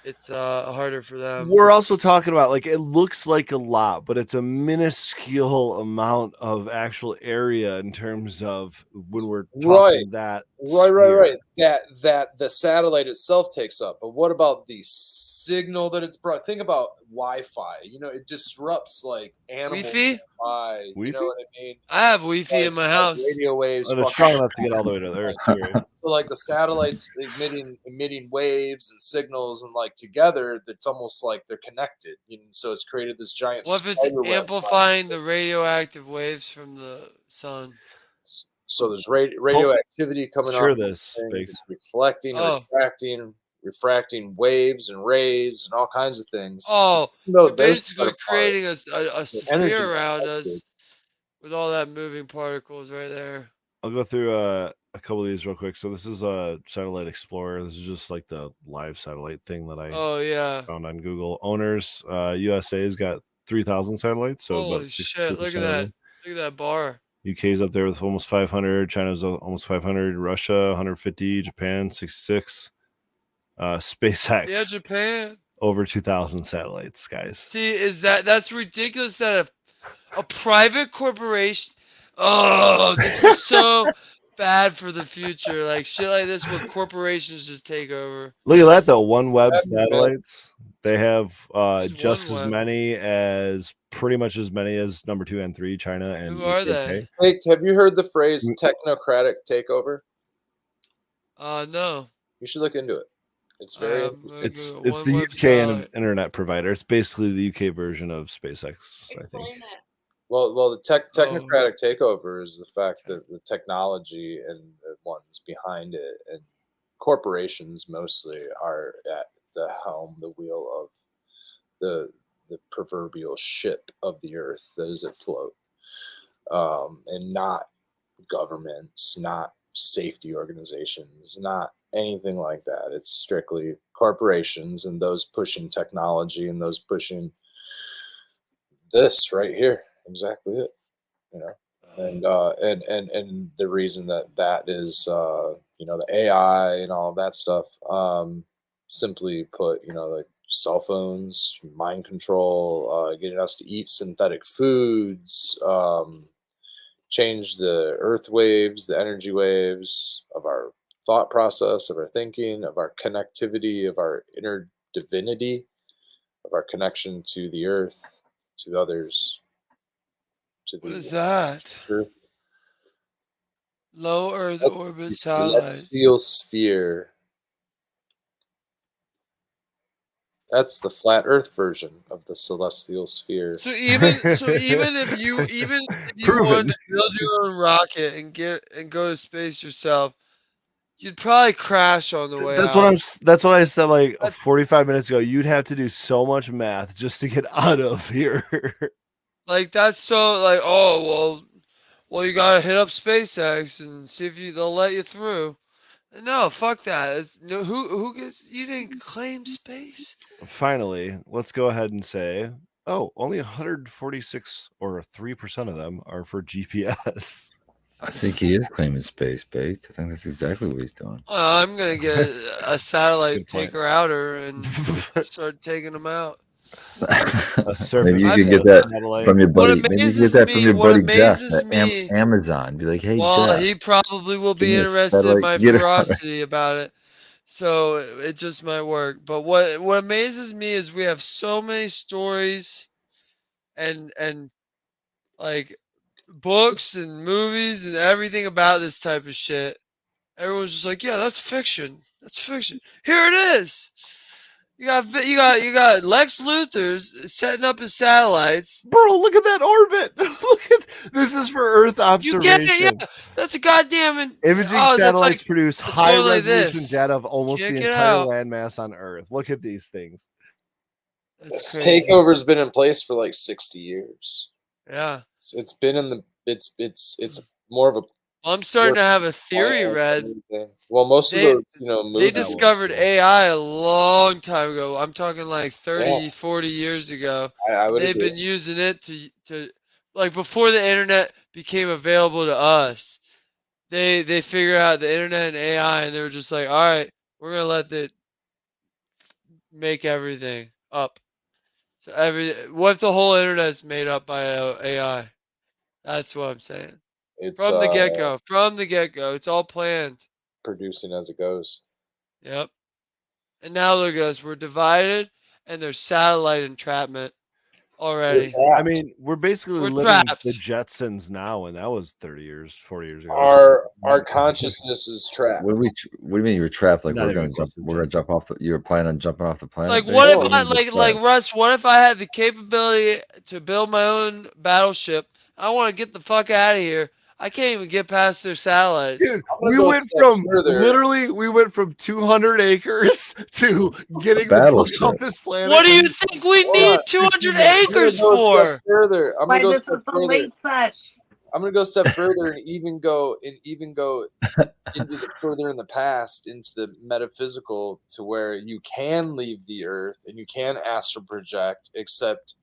it's harder for them. We're also talking about like it looks like a lot, but it's a minuscule amount of actual area in terms of when we're talking that. Right. That the satellite itself takes up. But what about the signal that it's brought? Think about Wi-Fi. It disrupts like animal Wi-Fi. You know what I mean? I have Wi-Fi in my house. Radio waves. It's strong enough to get all the way to the Earth too, right? So like the satellites emitting waves and signals, and like together, it's almost like they're connected. So it's created this giant. What if it's amplifying the radioactive waves from the sun? So there's radioactivity coming sure off. It's reflecting, refracting waves and rays and all kinds of things. Oh, you're basically creating a sphere around us with all that moving particles right there. I'll go through a couple of these real quick. So this is a Satellite Explorer. This is just like the live satellite thing that I found on Google. Owners, USA's got 3,000 satellites. So holy about 60%. shit! Look at that! Look at that bar. UK's up there with almost 500. China's almost 500. Russia 150. Japan 66. SpaceX. Yeah, Japan. Over 2,000 satellites, guys. See, that's ridiculous that a private corporation. Oh, this is so bad for the future. Like shit like this where corporations just take over. Look at that though. OneWeb satellites. They have just as many as pretty much as many as number 2 and 3, China and who are they? Hey, have you heard the phrase technocratic takeover? No. You should look into it. It's very interesting. It's the UK internet provider. It's basically the UK version of SpaceX, I think. Well, the technocratic takeover is the fact that the technology and the ones behind it and corporations mostly are at the helm, the wheel of the proverbial ship of the earth that is afloat, and not governments, not safety organizations, not anything like that. It's strictly corporations and those pushing technology and those pushing this right here. Exactly it. You know, and the reason that is the AI and all of that stuff. Simply put, like cell phones, mind control, getting us to eat synthetic foods, change the earth waves, the energy waves of our thought process, of our thinking, of our connectivity, of our inner divinity, of our connection to the earth, to others, to What the is that? truth. Low Earth That's orbit the satellite. celestial sphere. That's the flat Earth version of the celestial sphere. So even if you wanted Proven. to build your own rocket and go to space yourself, you'd probably crash on the way That's out. that's what I said like That's 45 minutes ago. You'd have to do so much math just to get out of here. like that's so like, oh well you gotta hit up SpaceX and see if they'll let you through. No, fuck that. No, who gets you didn't claim space? Finally, let's go ahead and say, oh, only 146 or 3% of them are for GPS. I think he is claiming space, Baked. I think that's exactly what he's doing. I'm gonna get a satellite Good point. taker outer and start taking them out. A surface Maybe you can I've- get that satellite. from your What buddy. Maybe you can amazes get that from me- your what buddy Jeff amazes at me- Amazon. Be like, hey, Well, Jeff. he probably will give be me a interested in satellite, my get it. ferocity about it. So it just might work. But what amazes me is we have so many stories and like books and movies and everything about this type of shit. Everyone's just like, yeah, that's fiction. That's fiction. Here it is. You got Lex Luthor's setting up his satellites. Bro, look at that orbit. Look at this is for Earth You get it, observation. yeah. That's a goddamn Imaging that's satellites like produce it's high going like resolution this. data of almost Check the it entire out. landmass on Earth. Look at these things. That's This crazy. takeover's been in place for like 60 years. Yeah. It's been in the. It's more of a. I'm starting to have a theory plan read. than anything. Well, most of They those, they movies. discovered AI a long time ago. I'm talking like 30, Yeah. 40 years ago. I would They've agree. been using it to like before the internet became available to us. They figured out the internet and AI and they were just like, all right, we're gonna let it make everything up. So what if the whole internet's made up by AI? That's what I'm saying. It's From the get go. From the get go. It's all planned. producing as it goes. Yep. And now look at us. We're divided and there's satellite entrapment already. I mean, we're basically We're living trapped. the Jetsons now, and that was 30 years, 40 years ago. Our consciousness is trapped. What do you mean you were trapped? Like Not we're even gonna close jump? to We're gonna Jetson. jump off the. You were planning on jumping off the planet? Like Baked? what if Or I you just like trapped? Russ, what if I had the capability to build my own battleship? I want to get the fuck out of here. I can't even get past their satellites. Dude, gonna we go went step from further. we went from 200 acres to getting the fuck Battleship. off this planet. What do you in think we Hold need on. 200 I'm gonna acres go a step for? further. I'm gonna go a This step is the further. late sesh. I'm gonna go a step further and even go into the further in the past, into the metaphysical, to where you can leave the earth and you can astral project, except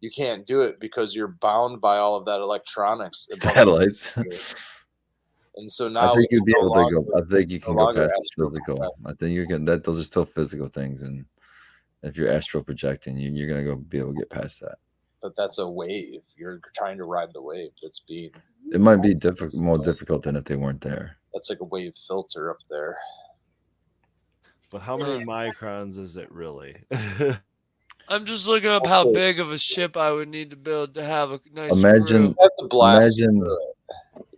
you can't do it because you're bound by all of that electronics above Satellites. you. And so I now think you'd be able to go. I think you no can go longer past the astral physical. project. I think you can. That those are still physical things, and if you're astral projecting, you're gonna go be able to get past that. But that's a wave. You're trying to ride the wave that's being. It might be more difficult than if they weren't there. That's like a wave filter up there. But how many microns is it really? I'm just looking up how big of a ship I would need to build to have a nice Imagine, crew. You have to blast imagine. through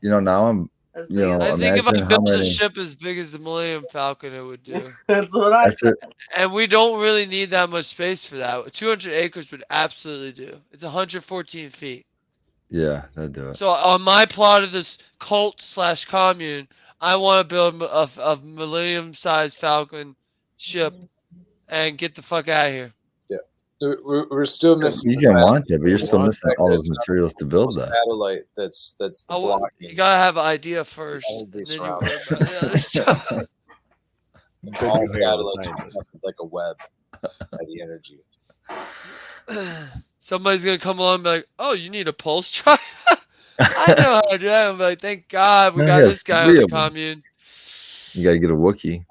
it. Now I'm. As You big as know, I think if I imagine how built a many. ship as big as the Millennium Falcon, it would do. That's what I said. And we don't really need that much space for that. 200 acres would absolutely do. It's 114 feet. Yeah, that'd do it. So on my plot of this cult/commune, I want to build a Millennium-sized Falcon ship and get the fuck out of here. We're still missing. You can want it, but you're still want missing all those materials to build that. Satellite. That's the blocking. You gotta have an idea first, All and this then you round. worry about the other stuff. All Big hair satellites are scientist. connected like a web by the energy. Somebody's gonna come along and be like, "Oh, you need a pulse track?" I know how to do that. I'm like, thank God we No, got he this has guy on 3 the of 'em. commune. You got to get a Wookiee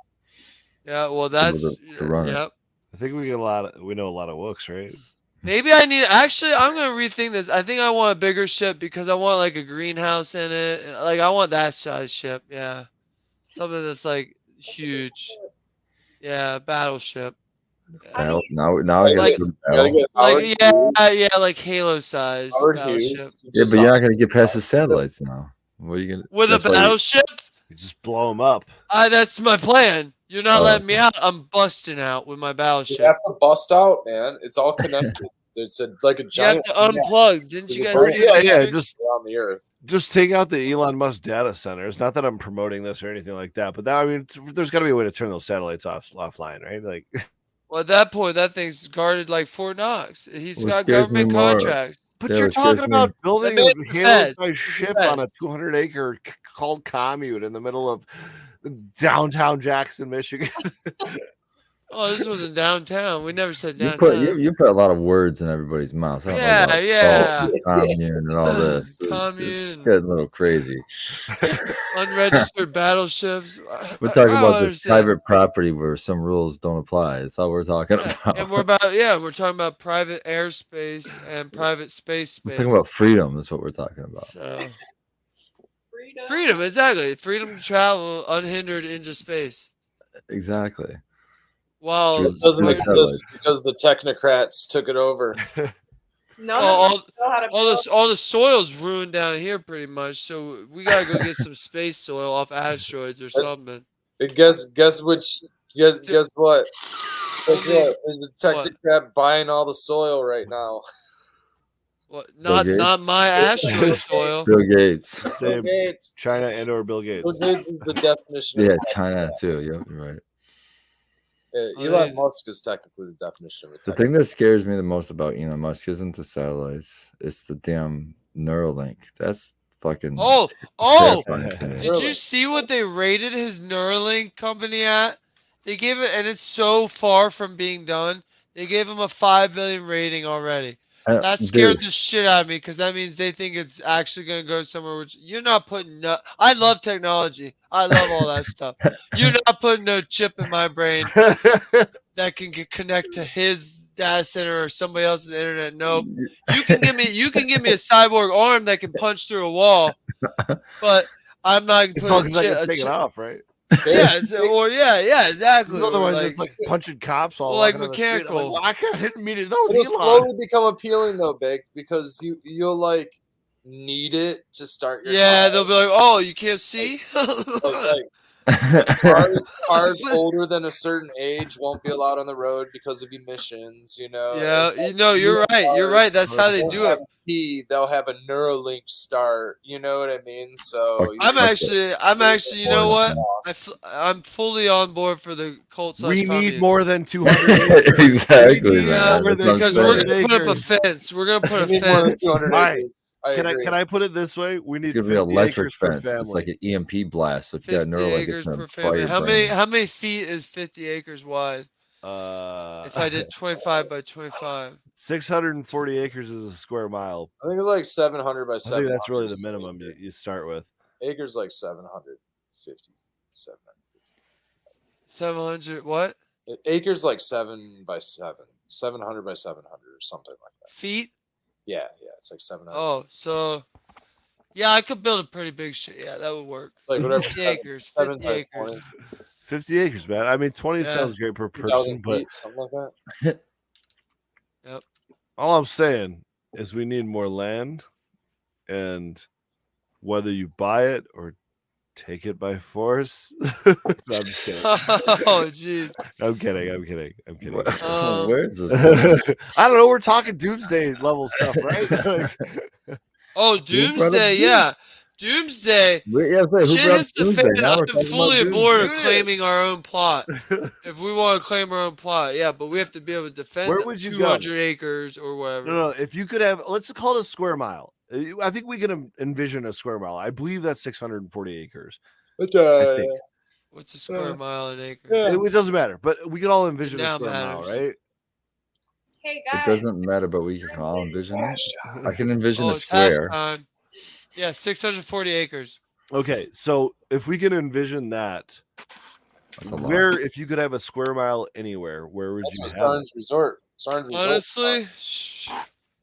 Yeah, well, to, be able that's to run it. yep. I think we know a lot of Wooks, right? Maybe I need. Actually, I'm gonna rethink this. I think I want a bigger ship because I want like a greenhouse in it. Like I want that size ship. Yeah, something that's like huge. Yeah, battleship. Yeah. Battle. Now I got to Like, go to You gotta battle. get Howard Hughes. yeah, like Halo size Howard battleship Hughes. Yeah, but you're not going to get past the satellites now. What are you going to? with a That's why you, battleship. You just blow them up. That's my plan. You're not Oh, letting me out. I'm busting out with my You battleship. have to bust out, man. It's all connected. It's like a You have giant. to unplug. Didn't you There's a guys giant see the Yeah, picture? just around the earth. take out the Elon Musk data centers. Not that I'm promoting this or anything like that, but that, I mean, there's got to be a way to turn those satellites offline, right? Like, Well, at that point, that thing's guarded like Fort Knox. He's what got scares me government more. contracts. but Yeah, you're what scares talking me. about building That a man's the Halo-sized Fed. ship on a 200-acre called commune in the middle of downtown Jackson, Michigan. Oh, this wasn't downtown. We never said You downtown. put a lot of words in everybody's mouth. I don't know Yeah, about yeah. salt, commune, and all this. Commune. It's getting a little crazy. Unregistered battleships. We're talking I about don't just understand. private property where some rules don't apply. That's all we're talking Yeah, about. and we're talking about private airspace and private space. We're talking about freedom. That's what we're talking about. So freedom, exactly. Freedom to travel unhindered into space. Exactly. While Through- It doesn't through exist satellites. because the technocrats took it over. None Oh, of us know how to build. all the soil's ruined down here pretty much. So we gotta go get some space soil off asteroids or something. And guess what? Guess what? Guess what? There's a technocrat buying all the soil right now. What? Bill Not Gates? my asteroid soil. Bill Gates. Bill Gates. China and or Bill Gates. Bill Gates is the definition. Yeah, of China too. Yep, you're right. Elon Musk is technically the definition of a The technocrat. thing that scares me the most about Elon Musk isn't the satellites. It's the damn Neuralink. That's fucking Oh, terrifying to me. did you see what they rated his Neuralink company at? They gave it, and it's so far from being done. They gave him a 5 billion rating already. That scared the shit out of me because that means they think it's actually gonna go somewhere. Which you're not putting. I love technology. I love all that stuff. You're not putting no chip in my brain that can connect to his data center or somebody else's internet. Nope. You can give me a cyborg arm that can punch through a wall, but I'm not As long putting as I can take it off, right? Yeah, exactly. Because otherwise, Or it's like punching cops all or like walking on the street. I'm mechanical. like, well, I didn't mean it. That was It'll Elon. slowly become appealing though, Big, because you'll like need it to start your Yeah, car. they'll be like, "Oh, you can't see." Cars older than a certain age won't be allowed on the road because of emissions. You know. Yeah, you're right. You're right. That's how they do it. They'll have a Neuralink start. You know what I mean? So I'm actually. You know what? I'm fully on board for the cult. We need communist. more than 200 acres. Exactly, Yeah, man. That's what I'm because we're saying. gonna put up a fence. We're gonna put a we need more than fence. 200 Right. acres. I agree. Can I put it this way? We need It's gonna be 50 an electric acres per fence. It's family. like an EMP blast. So if you got 50 Neuralink, acres it's gonna per fire family. your How brain. many feet is 50 acres wide? If I did 25 by 25. 640 acres is a square mile. I think it's like 700 by I 700. think that's really the minimum you start with. Acres like 750. 700 what? Acres like 7 by 7. 700 by 700 or something like that. Feet? Yeah, it's like 700. Oh, so yeah, I could build a pretty big shit. Yeah, that would work. It's like whatever. 50 acres. 7 50 by acres. 50 acres, man. I mean, 20 Yeah. sounds great per 2,000 person, but feet, something like that. Yep. all I'm saying is we need more land, and whether you buy it or take it by force. No, I'm just kidding. Oh, jeez. I'm kidding. Where's this? I don't know. We're talking doomsday level stuff, right? Oh, Who brought up Doomsday, yeah. Doomsday. Who Shit brought hits the Doomsday? fan. Now we're I'm talking fully about aboard of Doomsday. claiming our own plot. If we want to claim our own plot, yeah, but we have to be able to defend Where the would you go? 200 acres or whatever. No. If you could have, let's call it a square mile. I think we can envision a square mile. I believe that's 640 acres. But, I think. What's a square mile in acres? Yeah. It doesn't matter, but we can all envision a now square mile, matters. right? Hey It guys. doesn't matter, but we can all envision it. I can envision Oh, a it's square. halftime. Yeah, 640 acres. Okay, so if we can envision that, That's a lot. where if you could have a square mile anywhere, where would That's you what have it? Sarn's Resort. Sarn's Resort. Honestly,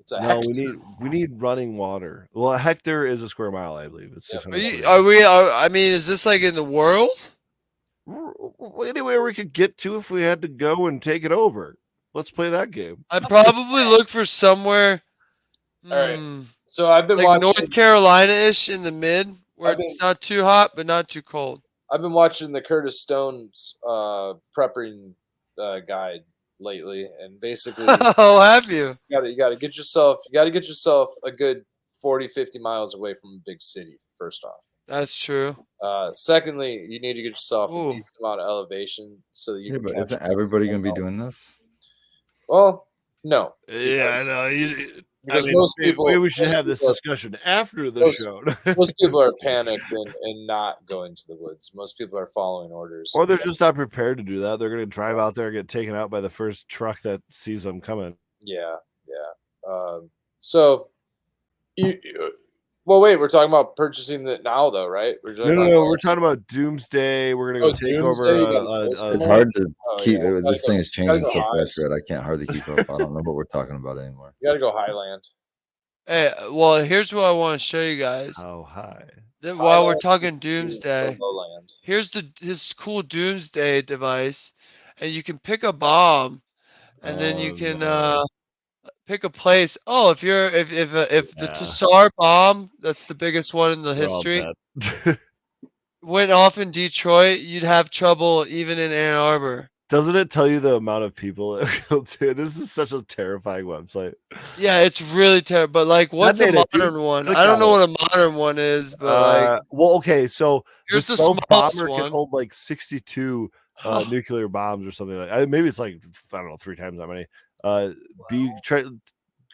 It's a No, hectare. we need running water. Well, a hectare is a square mile, I believe. It's Yep. 640. I mean, is this like in the world? Anywhere we could get to if we had to go and take it over. Let's play that game. I'd probably look for somewhere. All right. hmm, So I've been like watching. North Carolina-ish in the mid, where I've been- it's not too hot but not too cold. I've been watching the Curtis Stone's prepping guide lately, and basically, Oh, have you? you gotta get yourself a good 40, 50 miles away from a big city. First off. That's true. Secondly, you need to get yourself Ooh. a decent amount of elevation so that you Yeah, can. but catch isn't up. everybody going to be doing this? Well, no. Yeah, I because- know. Because most people, maybe we should most have this people are- discussion after the most- show. most people are panicked and not going to the woods. Most people are following orders. Or they're just not prepared to do that. They're going to drive out there and get taken out by the first truck that sees them coming. Yeah. So, well, wait. We're talking about purchasing it now, though, right? We're No. We're talking about Doomsday. We're going to go take over. Doomsday, you gotta It's hard to Oh, keep. yeah. This thing is gotta changing go so highs. fast, Red. I can't hardly keep up. I don't know what we're talking about anymore. You got to go Highland. Hey, well, here's what I want to show you guys. How high? While we're Highland talking or Doomsday, Lowland. here's this cool Doomsday device, and you can pick a bomb, and then you can pick a place. Oh, if the Tassar bomb, that's the biggest one in the We're all history, dead. went off in Detroit, you'd have trouble even in Ann Arbor. Doesn't it tell you the amount of people it killed too? This is such a terrifying website. Yeah, it's really terrible. But like, what's a made it, dude. modern one? Click I don't on know it. what a modern one is, but like, well, okay, so the here's the stealth smallest bomber can one. hold like 62 nuclear bombs or something like. Maybe it's like I don't know, 3 times that many.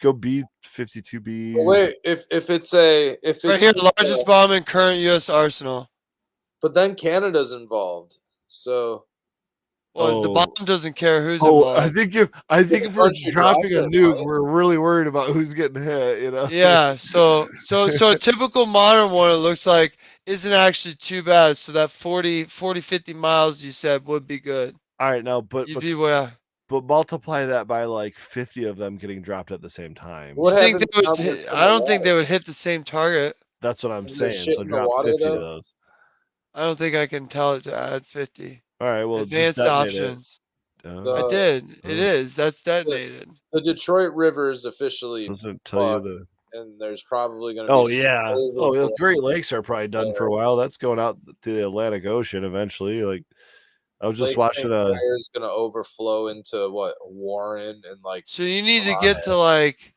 Go B-52B. Well, wait, if it's right here, the largest bomb in current U.S. arsenal. but then Canada's involved, so Well, the Oh. bomb doesn't care who's Oh, involved. I think if we're Country dropping a dropped it, nuke, right? we're really worried about who's getting hit. You know. Yeah, so a typical modern one, it looks like, isn't actually too bad. So that 40, 50 miles you said would be good. All right, now, but You'd be well. but multiply that by like 50 of them getting dropped at the same time. what I think happens they now would. that it's in I the don't think water? they would hit the same target. That's what I'm Isn't there saying. shit So in the drop water, 50 though? of those. I don't think I can tell it to add 50. All right, well, Advanced just detonate it. options. Oh, I did. It is. That's detonated. The Detroit River is officially doesn't tell you fucked, the. and there's probably going to be. Oh some yeah. Oh, the overflow. Great Lakes are probably done for a while. That's going out to the Atlantic Ocean eventually. Like, I was just Lake watching St. Clair is going to overflow into what Warren and like. So you need to get to like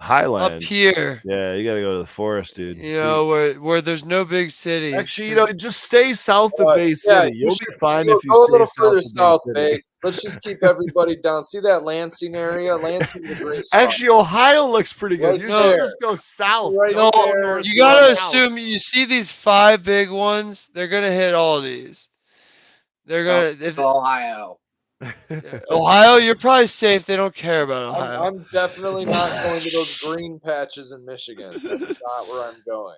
Highland. up here. Yeah, you got to go to the forest, dude. You know, where there's no big cities. Actually, you know, just stay south of Bay Yeah, City. you You'll should be fine go if you a stay little south further of south, Bay City. Bay. Let's just keep everybody down. See that Lansing area? Lansing's a great spot. Actually, Ohio looks pretty good. Right You there. should just go south. Right Don't go there. north, You go gotta south. assume you see these 5 big ones. They're gonna hit all these. They're gonna. If, Ohio. Ohio, you're probably safe. They don't care about Ohio. I'm definitely not going to those green patches in Michigan. That's not where I'm going.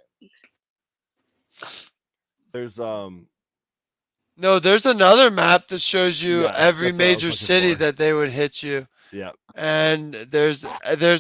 There's No, there's another map that shows you Yes, every that's what I was major looking city for. that they would hit you, yeah. and there's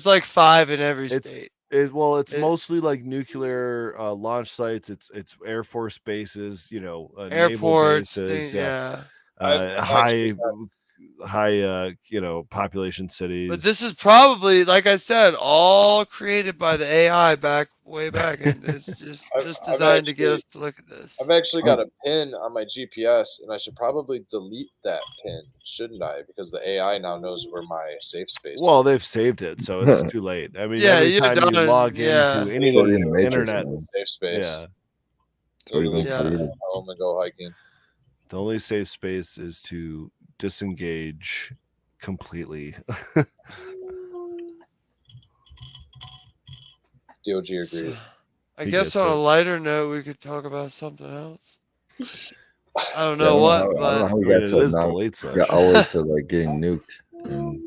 like 5 in every It's- state. It's It- mostly like nuclear launch sites. It's Air Force bases, you know, naval Airports, bases, yeah. I've high actually you know, population cities. But this is probably, like I said, all created by the AI way back, and it's just I've designed to get actually- us to look at this. I've actually got a pin on my GPS, and I should probably delete that pin, shouldn't I? Because the AI now knows where my safe space is. Well, they've saved it, so it's too late. I mean, Yeah, every you're time you done, log yeah. into any Already in the Matrix, internet, man. Safe space. yeah, It's already been Yeah. created. I'm gonna go hiking. the only safe space is to disengage completely. DOG agrees. I He guess gets on a it. lighter note, we could talk about something else. I don't Yeah, I know don't know what, how, I don't know but how we I mean, got it to is the now. late Got sesh. all the way to like getting nuked, and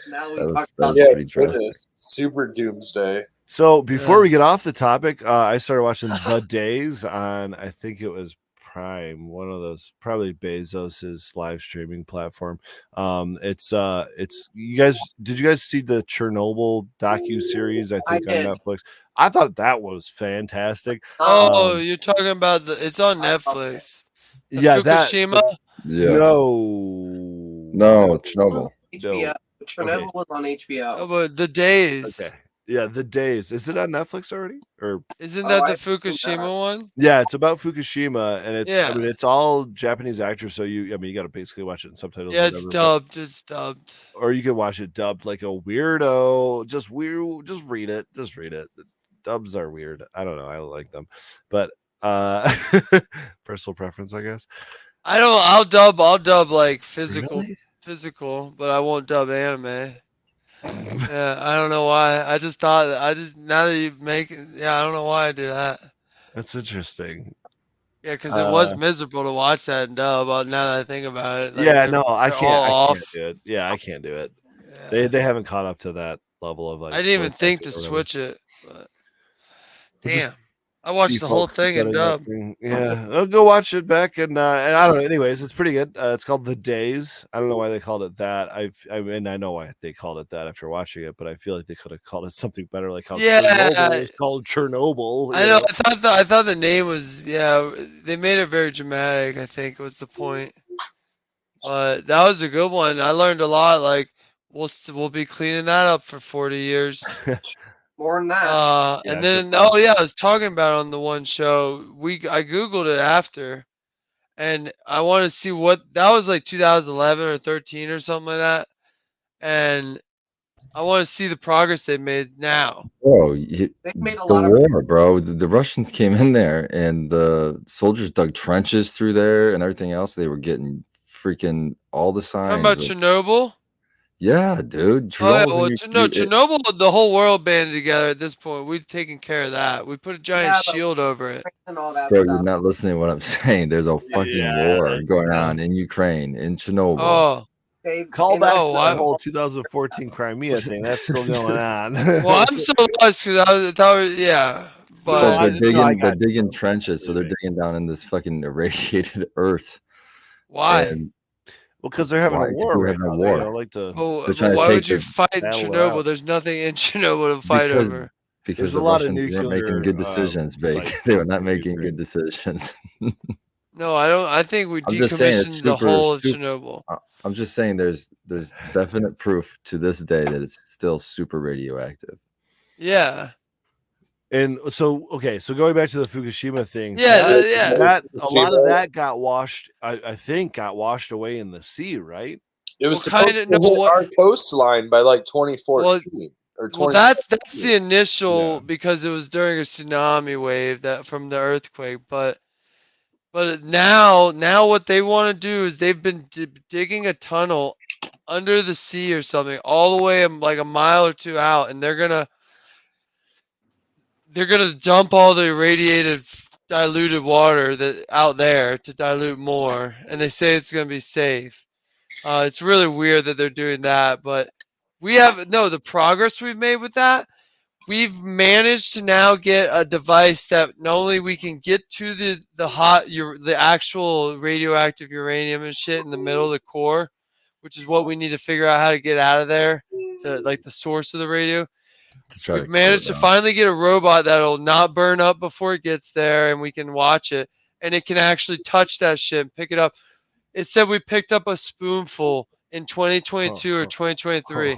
Now we that talk was about pretty drastic. Goodness. Super doomsday. So before Yeah. we get off the topic, I started watching The Days on, I think it was Prime, one of those, probably Bezos's live streaming platform. It's you guys, did you guys see the Chernobyl docu series? I think on did. Netflix. I thought that was fantastic. oh, you're talking about it's on I loved it. Netflix. The Yeah, that Fukushima. Yeah, no, no, Chernobyl. HBO. No. Chernobyl Okay. was on HBO. Oh, but the days. Okay. Yeah, The Days. Is it on Netflix already? Or Isn't Oh, that the I think Fukushima not. one? yeah, it's about Fukushima, and it's I Yeah. mean it's all Japanese actors, so you got to basically watch it in subtitles Yeah, or it's whatever. dubbed. It's dubbed. Or you can watch it dubbed like a weirdo. Just weird. Just read it. Just read it. Dubs are weird. I don't know. I like them, but personal preference, I guess. I don't. I'll dub like physical, Really? but I won't dub anime. Yeah, I don't know why. I just thought. Now that you make it. Yeah, I don't know why I do that. That's interesting. Yeah, because it was miserable to watch that in dub. Now that I think about it, like Yeah, no, I they're can't. I all can't off. do it. Yeah, I can't do it. Yeah. They haven't caught up to that level of I like didn't even voice think acting to or whatever. switch it, but But just damn, I watched the whole default thing in setting that dub. thing. Yeah, I'll go watch it back, and I don't know. Anyways, it's pretty good. It's called The Days. I don't know why they called it that. I mean, I know why they called it that after watching it, but I feel like they could have called it something better, like how Yeah, Chernobyl is called Chernobyl. I You know. know, I thought the name was They made it very dramatic. I think was the point. But that was a good one. I learned a lot. Like we'll be cleaning that up for 40 years. More than that. Yeah, And then I was talking about it on the one show. I googled it after, and I want to see what that was like 2011 or 13 or something like that. And I want to see the progress they made now. Bro, They've made a the lot of war, bro. The Russians came in there, and the soldiers dug trenches through there and everything else. They were getting freaking all the Talking about signs. Chernobyl. Yeah, dude. Oh yeah, Chernobyl's well, in your, Chernobyl, the whole world banded together at this point. We've taken care of that. We put a giant but shield over it. and all that bro, stuff. you're not listening to what I'm saying. There's a fucking war that's- going on in Ukraine, in Chernobyl. Oh, call back Oh, to I- the whole 2014 Crimea thing. That's still going on. well, I'm so lost because I thought, yeah, but So I they're got digging you. trenches, so they're digging down in this fucking irradiated earth. why? And Well, because they're having Why? a 'Cause war they're right having a now. war. They don't like to. But They're trying to why take would you the fight in battle Chernobyl? out. There's nothing in Chernobyl to fight because over. because There's a the lot of Russians weren't making nuclear, good decisions, Bake. sites They were not in making Ukraine. good decisions. No, I don't. I think we I'm just saying it's decommissioned the super. whole of Chernobyl. I'm just saying there's definite proof to this day that it's still super radioactive. Yeah, And so, okay, so going back to the Fukushima thing, yeah, that a lot of Fukushima. that got washed. I think got washed away in the sea, right? It was Well, supposed kinda- to no, hit what- our coastline by like 2014 or 20. Well, that's the initial Yeah. because it was during a tsunami wave that from the earthquake. But now what they want to do is they've been digging a tunnel under the sea or something all the way like a mile or two out, and they're gonna dump all the irradiated diluted water that out there to dilute more, and they say it's gonna be safe. It's really weird that they're doing that, but the progress we've made with that. We've managed to now get a device that not only we can get to the actual radioactive uranium and shit in the middle of the core, which is what we need to figure out how to get out of there to like the source of the radio. To try We've to managed to finally get a robot that'll not burn up before it gets there, and we can watch it, and it can actually touch that shit and pick it up. It said we picked up a spoonful in 2022 or 2023.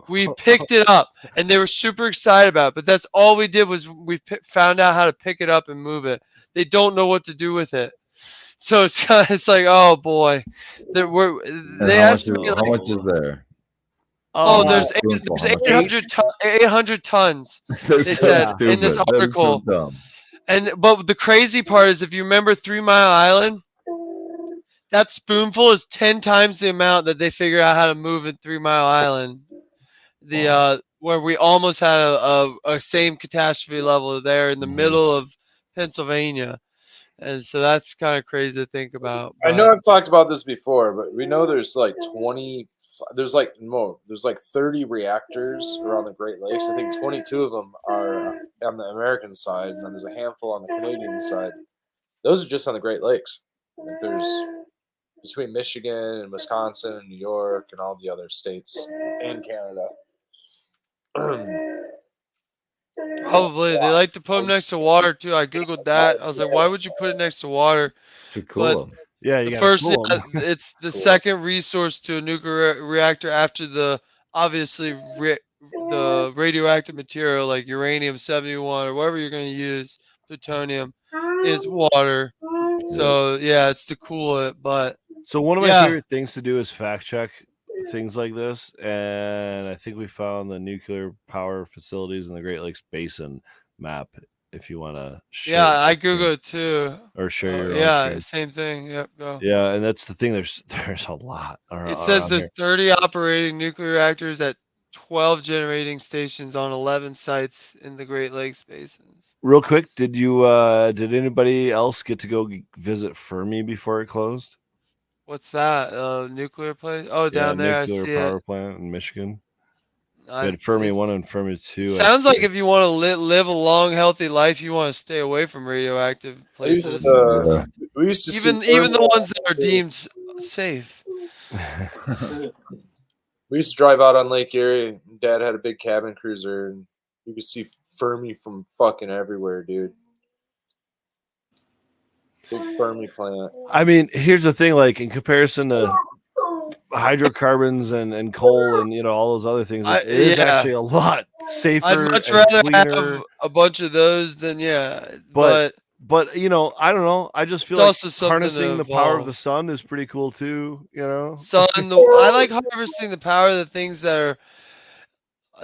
We picked it up, and they were super excited about it. But that's all we did was we found out how to pick it up and move it. They don't know what to do with it, so it's like, oh boy, they how much is there? there's spoonful, how much 800 tons. They said in this article. So dumb. But the crazy part is, if you remember 3 Mile Island, that spoonful is 10 times the amount that they figured out how to move at 3 Mile Island. Where we almost had a same catastrophe level there in the middle of Pennsylvania. And so that's kind of crazy to think about. I know But I've talked about this before, but we know there's like 20. There's like 30 reactors around the Great Lakes. I think 22 of them are on the American side, and then there's a handful on the Canadian side. Those are just on the Great Lakes. Like there's between Michigan and Wisconsin and New York and all the other states and Canada. probably they like to put them next to water too. I googled that. I was like, why would you put it next to water? To But cool them. Yeah, you the got to first, cool them. it's the second resource to a nuclear reactor after the obviously the radioactive material like uranium 71 or whatever you're going to use, plutonium, is water. So yeah, it's to cool it. But So one of my yeah, favorite things to do is fact check things like this, and I think we found the nuclear power facilities in the Great Lakes Basin map. If you want to share, yeah, I with me, googled it too. or share your own Yeah, screen. same thing. Yep, go. Yeah, and that's the thing. There's a lot It says around there's here. 30 operating nuclear reactors at 12 generating stations on 11 sites in the Great Lakes basins. Real quick, did anybody else get to go visit Fermi before it closed? What's that? Nuclear place? Oh, Yeah, down there. I nuclear see it. power plant in Michigan. We I, had Fermi it 1 and Fermi 2. sounds like if you want to live a long, healthy life, you want to stay away from radioactive I used places. to, we used to Even see the ones that are deemed safe. We used to drive out on Lake Erie. Dad had a big cabin cruiser, and you could see Fermi from fucking everywhere, dude. Big Fermi plant. I mean, here's the thing: like in comparison to hydrocarbons and coal and all those other things, it is actually a lot safer. I'd much and rather cleaner. have a bunch of those than But I don't know. I just feel it's like also something harnessing to the power of evolve. the sun is pretty cool too. Sun. I like harvesting the power of the things that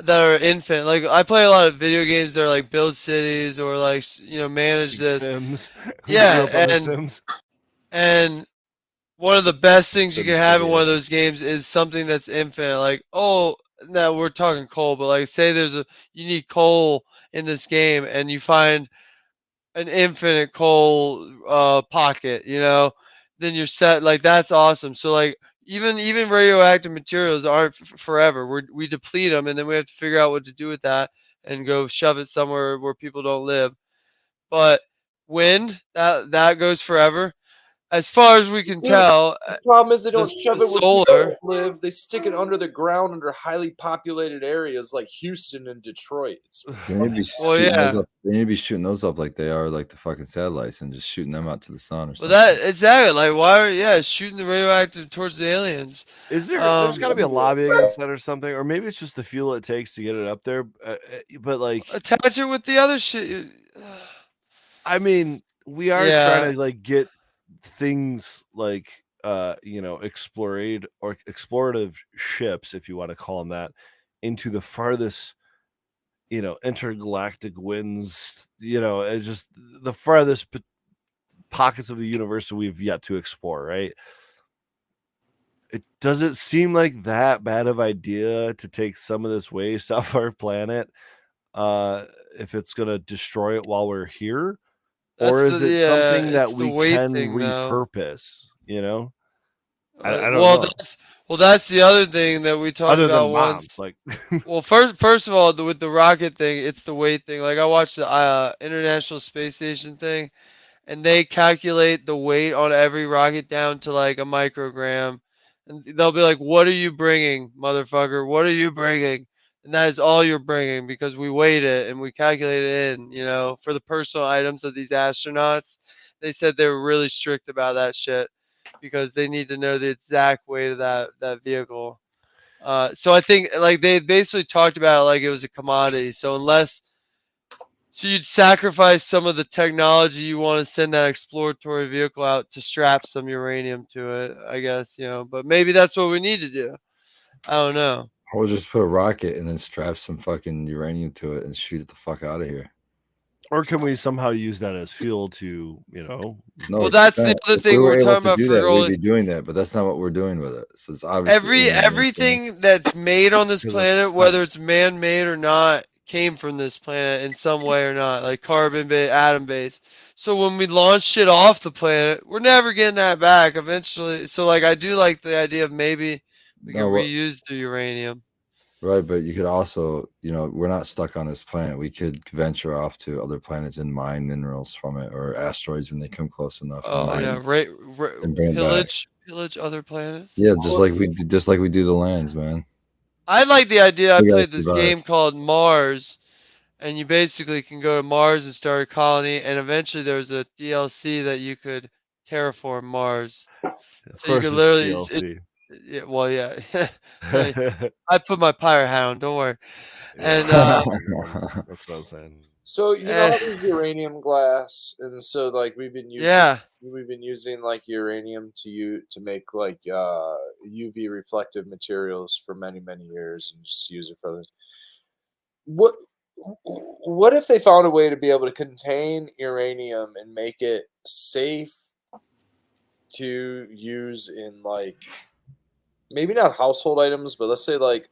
are infinite. Like I play a lot of video games that are like build cities or like manage Like this. Sims. Who Yeah, grew up on The Sims? and one of the best things you Sim can have in City, one I of should those games is something that's infinite. Like, oh, now we're talking coal, but like say you need coal in this game and you find an infinite coal pocket, then you're set. Like that's awesome. So like even radioactive materials aren't forever. We deplete them and then we have to figure out what to do with that and go shove it somewhere where people don't live. But wind, that goes forever. As far as we can tell, The problem is they don't shove the it where solar. people live. They stick it under the ground under highly populated areas like Houston and Detroit. They need to be Well, shooting those yeah. up. They need to be shooting those up like they are like the fucking satellites and just shooting them out to the sun or Well, something. that exactly. Like, why? Shooting the radioactive towards the aliens. Is there? There's got to be a lobby against that or something, or maybe it's just the fuel it takes to get it up there. But like, attach it with the other shit. I mean, we are trying to like get things like explorative ships, if you want to call them that, into the farthest intergalactic winds, it's just the farthest pockets of the universe that we've yet to explore, right? It doesn't seem like that bad of idea to take some of this waste off our planet if it's going to destroy it while we're here. Or is it something that we can repurpose? I don't know. That's the other thing that we talked about once. Like, well, first of all, with the rocket thing, it's the weight thing. Like I watched the International Space Station thing, and they calculate the weight on every rocket down to like a microgram, and they'll be like, "What are you bringing, motherfucker? What are you bringing?" And that is all you're bringing because we weighed it and we calculated it in, for the personal items of these astronauts. They said they were really strict about that shit because they need to know the exact weight of that vehicle. So I think like they basically talked about it like it was a commodity. So you'd sacrifice some of the technology you want to send that exploratory vehicle out to strap some uranium to it, I guess, but maybe that's what we need to do. I don't know. Or just put a rocket and then strap some fucking uranium to it and shoot it the fuck out of here. Or can we somehow use that as fuel to, No, well, that's the other thing we're talking about. We'd be doing that, but that's not what we're doing with it. So it's obviously everything that's made on this planet, whether it's man-made or not, came from this planet in some way or not, like carbon-based, atom-based. So when we launch shit off the planet, we're never getting that back eventually. So like I do like the idea of maybe we can No, what, reuse the uranium. right, but you could also, we're not stuck on this planet. We could venture off to other planets and mine minerals from it, or asteroids when they come close enough, and Oh yeah, mine and bring it back. pillage other planets. Yeah, just like we do the lands, man. I like the idea. I We gotta played this survive. game called Mars, and you basically can go to Mars and start a colony, and eventually there's a DLC that you could terraform Mars. Of So you course, could it's literally, DLC. yeah, well, yeah. So I put my pirate hat on. Don't worry. And Yeah, that's what I'm saying. So you know how there's uranium glass, and so like we've been using like uranium to make like UV reflective materials for many years, and just use it for others. What if they found a way to be able to contain uranium and make it safe to use in like maybe not household items, but let's say like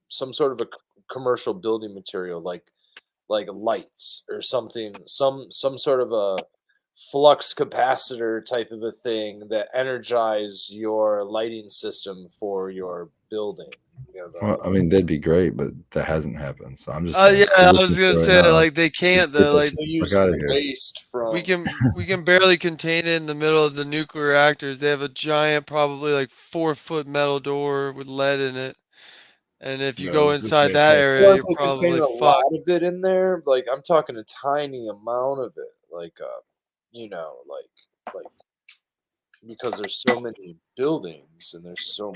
some sort of a commercial building material like lights or something, some sort of a flux capacitor type of a thing that energize your lighting system for your building. Well, I mean, they'd be great, but that hasn't happened. So I'm just Oh saying, yeah, I was solutions gonna right say now. like they can't though. Like So use Fuck outta here. waste from we can barely contain it in the middle of the nuclear reactors. They have a giant, probably like 4 foot metal door with lead in it, and if you No, go it's just inside that area, or if you're they contain probably a fucked. lot of it in there. Like I'm talking a tiny amount of it, like like because there's so many buildings and there's so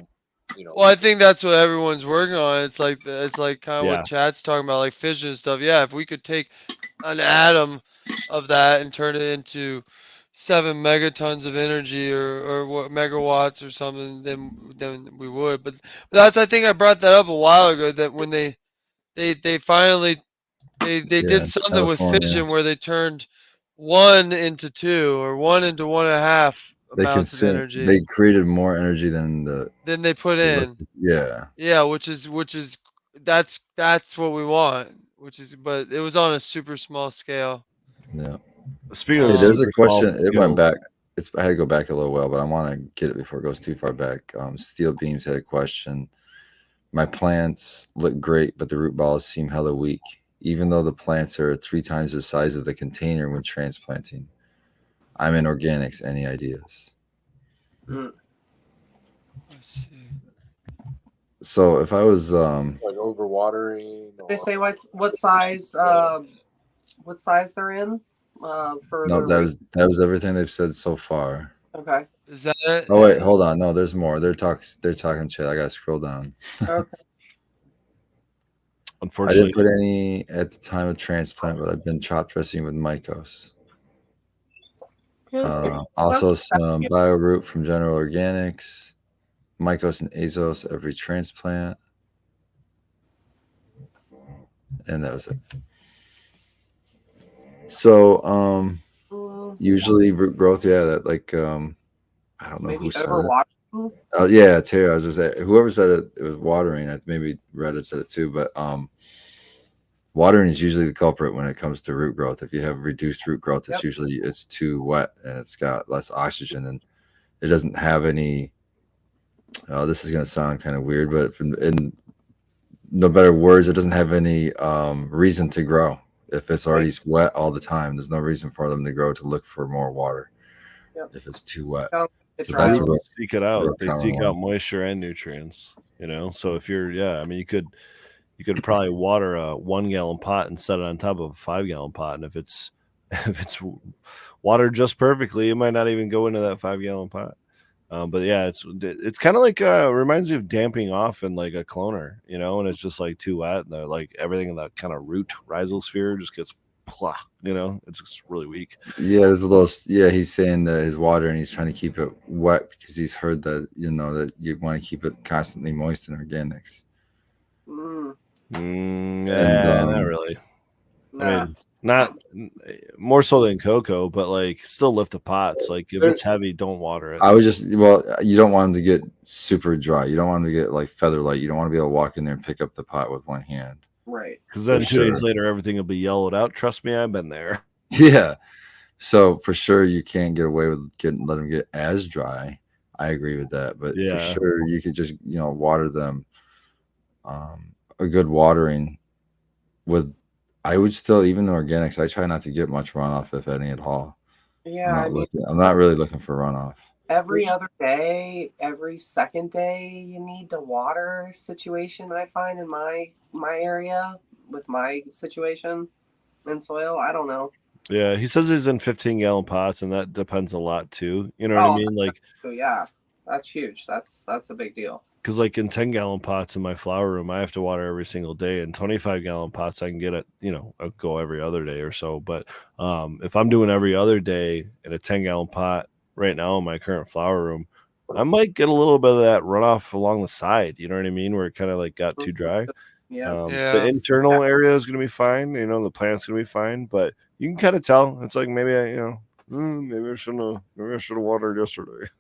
Well, I think that's what everyone's working on. It's like kind of Yeah. what Chad's talking about, like fission and stuff. Yeah, if we could take an atom of that and turn it into 7 megatons of energy or what megawatts or something, then we would. But that's I think I brought that up a while ago that when they finally they Yeah, did something with California. fission where they turned 1 into 2 or 1 into 1.5 They amounts of consume. energy. They created more energy than Then they put the rest. in. Yeah. Yeah, which is that's what we want. But it was on a super small scale. Yeah. Speaking Hey, of There's a super small question. It went skills, back. I had to go back a little while, but I want to get it before it goes too far back. Steel Beams had a question. My plants look great, but the root balls seem hella weak, even though the plants are 3 times the size of the container when transplanting. I'm in organics. Any ideas? Mm. Let's see. So if I was like overwatering. They say what size they're in for no, the that was everything they've said so far. Okay. Is that it? Oh wait, hold on. No, there's more. They're talking shit. I gotta scroll down. Okay. I unfortunately, didn't put any at the time of transplant, but I've been chop dressing with mycos. Also some BioRoot from General Organics, mycos and azos every transplant, and that was it. So usually root growth, yeah, that like I don't know maybe who said it. overwatering. Oh yeah, Terry. I was just saying, whoever said it, it was watering. Maybe Reddit said it too, but watering is usually the culprit when it comes to root growth. If you have reduced root growth, it's too wet and it's got less oxygen and it doesn't have any. This is going to sound kind of weird, but in no better words, it doesn't have any reason to grow. If it's already wet all the time, there's no reason for them to grow to look for more water. If it's too wet, so that's they seek it out. They seek one. out moisture and nutrients. So if you're, I mean, you could probably water a 1 gallon pot and set it on top of a 5 gallon pot, and if it's watered just perfectly, it might not even go into that 5 gallon pot. But yeah, it's kind of like reminds me of damping off in like a cloner, and it's just like too wet, and like everything in that kind of root rhizosphere just gets, it's just really weak. Yeah, there's a little. Yeah, he's saying that his water and he's trying to keep it wet because he's heard that that you want to keep it constantly moist in organics. Not really. Nah. I mean, not more so than cocoa, but like still lift the pots. Like if it's heavy, don't water it. I was you don't want them to get super dry. You don't want them to get like feather light. You don't want to be able to walk in there and pick up the pot with one hand. Right. Because then 2 days later, everything will be yellowed out. Trust me, I've been there. Yeah. So for sure, you can't get away with let them get as dry. I agree with that, but for Yeah. sure, you could just water them. A good watering with, I would still, even the organics. I try not to get much runoff, if any at all. Yeah, I mean, I'm not really looking for runoff. every other day, every second day, you need to water situation. I find in my area with my situation and soil. I don't know. Yeah, he says he's in 15-gallon pots, and that depends a lot too. You know what I Oh, mean? Like, yeah, that's huge. That's a big deal. because like in 10-gallon pots in my flower room, I have to water every single day. And 25-gallon pots, I can get it. I'll go every other day or so. But if I'm doing every other day in a 10-gallon pot right now in my current flower room, I might get a little bit of that runoff along the side. You know what I mean? Where it kind of like got too dry. Yeah. The internal area is going to be fine. The plant's going to be fine, but you can kind of tell. It's like maybe maybe I shouldn't have watered yesterday.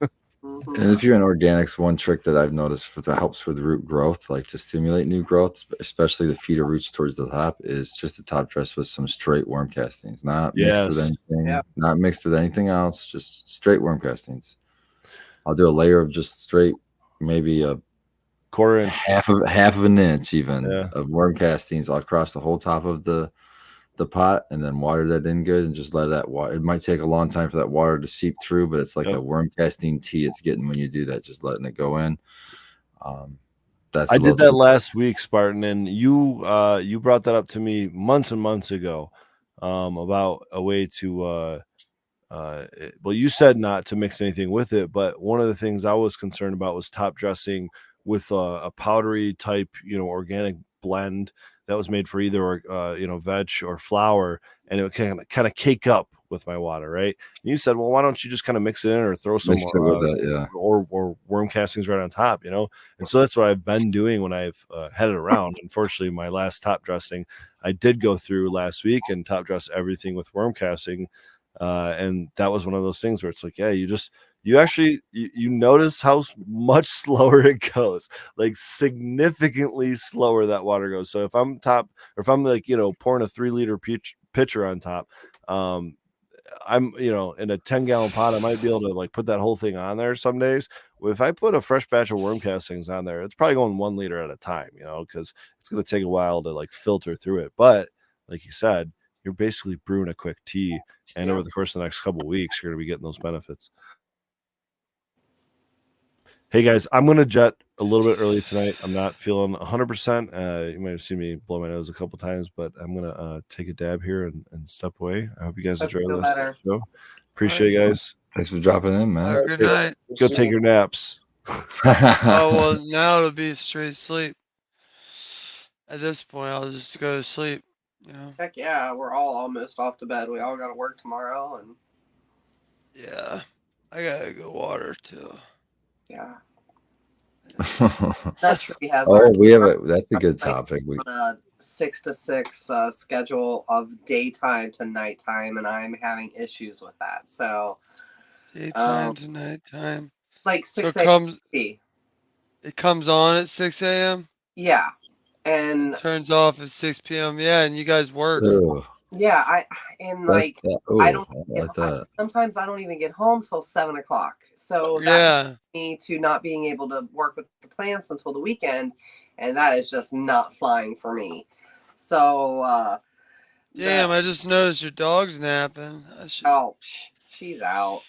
And if you're in organics, one trick that I've noticed that helps with root growth, like to stimulate new growth, especially the feeder roots towards the top, is just to top dress with some straight worm castings, not mixed with anything, not mixed with anything else, just straight worm castings. I'll do a layer of just straight, maybe a quarter inch, half of an inch even of worm castings all across the whole top of the pot, and then water that in good and just let that water. It might take a long time for that water to seep through, but it's like a worm casting tea it's getting when you do that, just letting it go in. I did that last week, Spartan, and you brought that up to me months and months ago about a way to well, you said not to mix anything with it, but one of the things I was concerned about was top dressing with a powdery type, organic blend that was made for either veg or flour, and it would kind of cake up with my water, right? And you said, well, why don't you just kind of mix it in or throw some with that, or worm castings right on top, And so that's what I've been doing when I've had it around. Unfortunately, my last top dressing, I did go through last week and top dress everything with worm casting. And that was one of those things where it's like, yeah, you actually notice how much slower it goes, like significantly slower that water goes. So if I'm like, pouring a 3-liter pitcher on top, I'm, in a 10-gallon pot, I might be able to like put that whole thing on there some days. If I put a fresh batch of worm castings on there, it's probably going 1 liter at a time, because it's going to take a while to like filter through it. But like you said, you're basically brewing a quick tea. And over the course of the next couple of weeks, you're going to be getting those benefits. Hey, guys, I'm going to jet a little bit early tonight. I'm not feeling 100%. You might have seen me blow my nose a couple times, but I'm going to take a dab here and step away. I hope you guys enjoy this show. Appreciate you guys. Thanks for dropping in, man. Good night. Go take your naps. Oh, well, now it'll be straight sleep. At this point, I'll just go to sleep. Heck yeah, we're all almost off to bed. We all got to work tomorrow, and yeah, I gotta go water too. Yeah. That tree has. That's a good topic. We on a 6 to 6 schedule of daytime to nighttime, and I'm having issues with that. So daytime to nighttime, like 6 a.m. It comes on at 6 a.m. Yeah, and it turns off at 6 p.m. Yeah, and you guys work. Yeah, I don't like that. Sometimes I don't even get home till 7 o'clock. So that me to not being able to work with the plants until the weekend, and that is just not flying for me. So damn, I just noticed your dog's napping. Oh, she's out.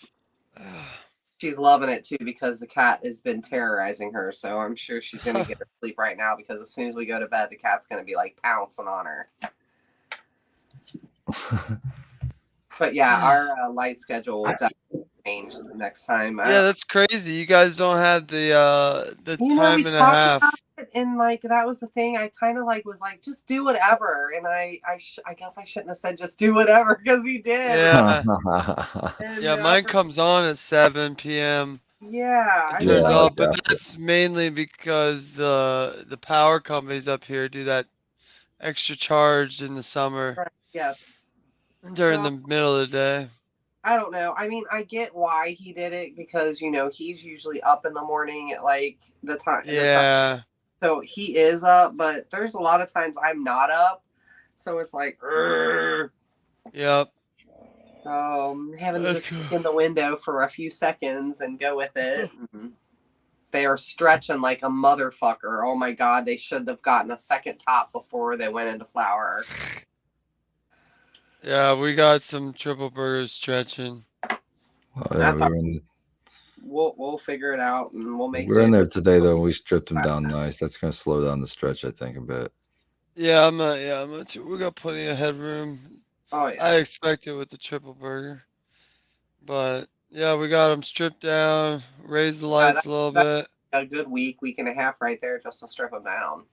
She's loving it too because the cat has been terrorizing her. So I'm sure she's gonna get her sleep right now because as soon as we go to bed, the cat's gonna be like pouncing on her. But yeah, our light schedule will definitely change the next time. Yeah, that's crazy. You guys don't have the time and a half. About it, and like that was the thing. I kind of like was like, just do whatever. And I guess I shouldn't have said just do whatever because he did. Yeah. Yeah, mine comes on at 7 p.m. Yeah, turns off, but that's mainly because the power companies up here do that extra charge in the summer. Right. Yes. During the middle of the day. I don't know. I mean, I get why he did it because he's usually up in the morning at like the time. Yeah. So he is up, but there's a lot of times I'm not up, so it's like. Yep. Having to That's just look in the window for a few seconds and go with it. They are stretching like a motherfucker. Oh my god, they should have gotten a second top before they went into flour. Yeah, we got some triple burgers stretching. Oh, yeah, That's we were in, we'll figure it out and we'll make we're in do. there today though. We stripped them down nice. That's gonna slow down the stretch, I think, a bit. Yeah, I'm not too, we got plenty of headroom. Oh yeah. I expect it with the triple burger. But yeah, we got them stripped down, raised the lights a little bit. A good week and a half right there just to strip them down.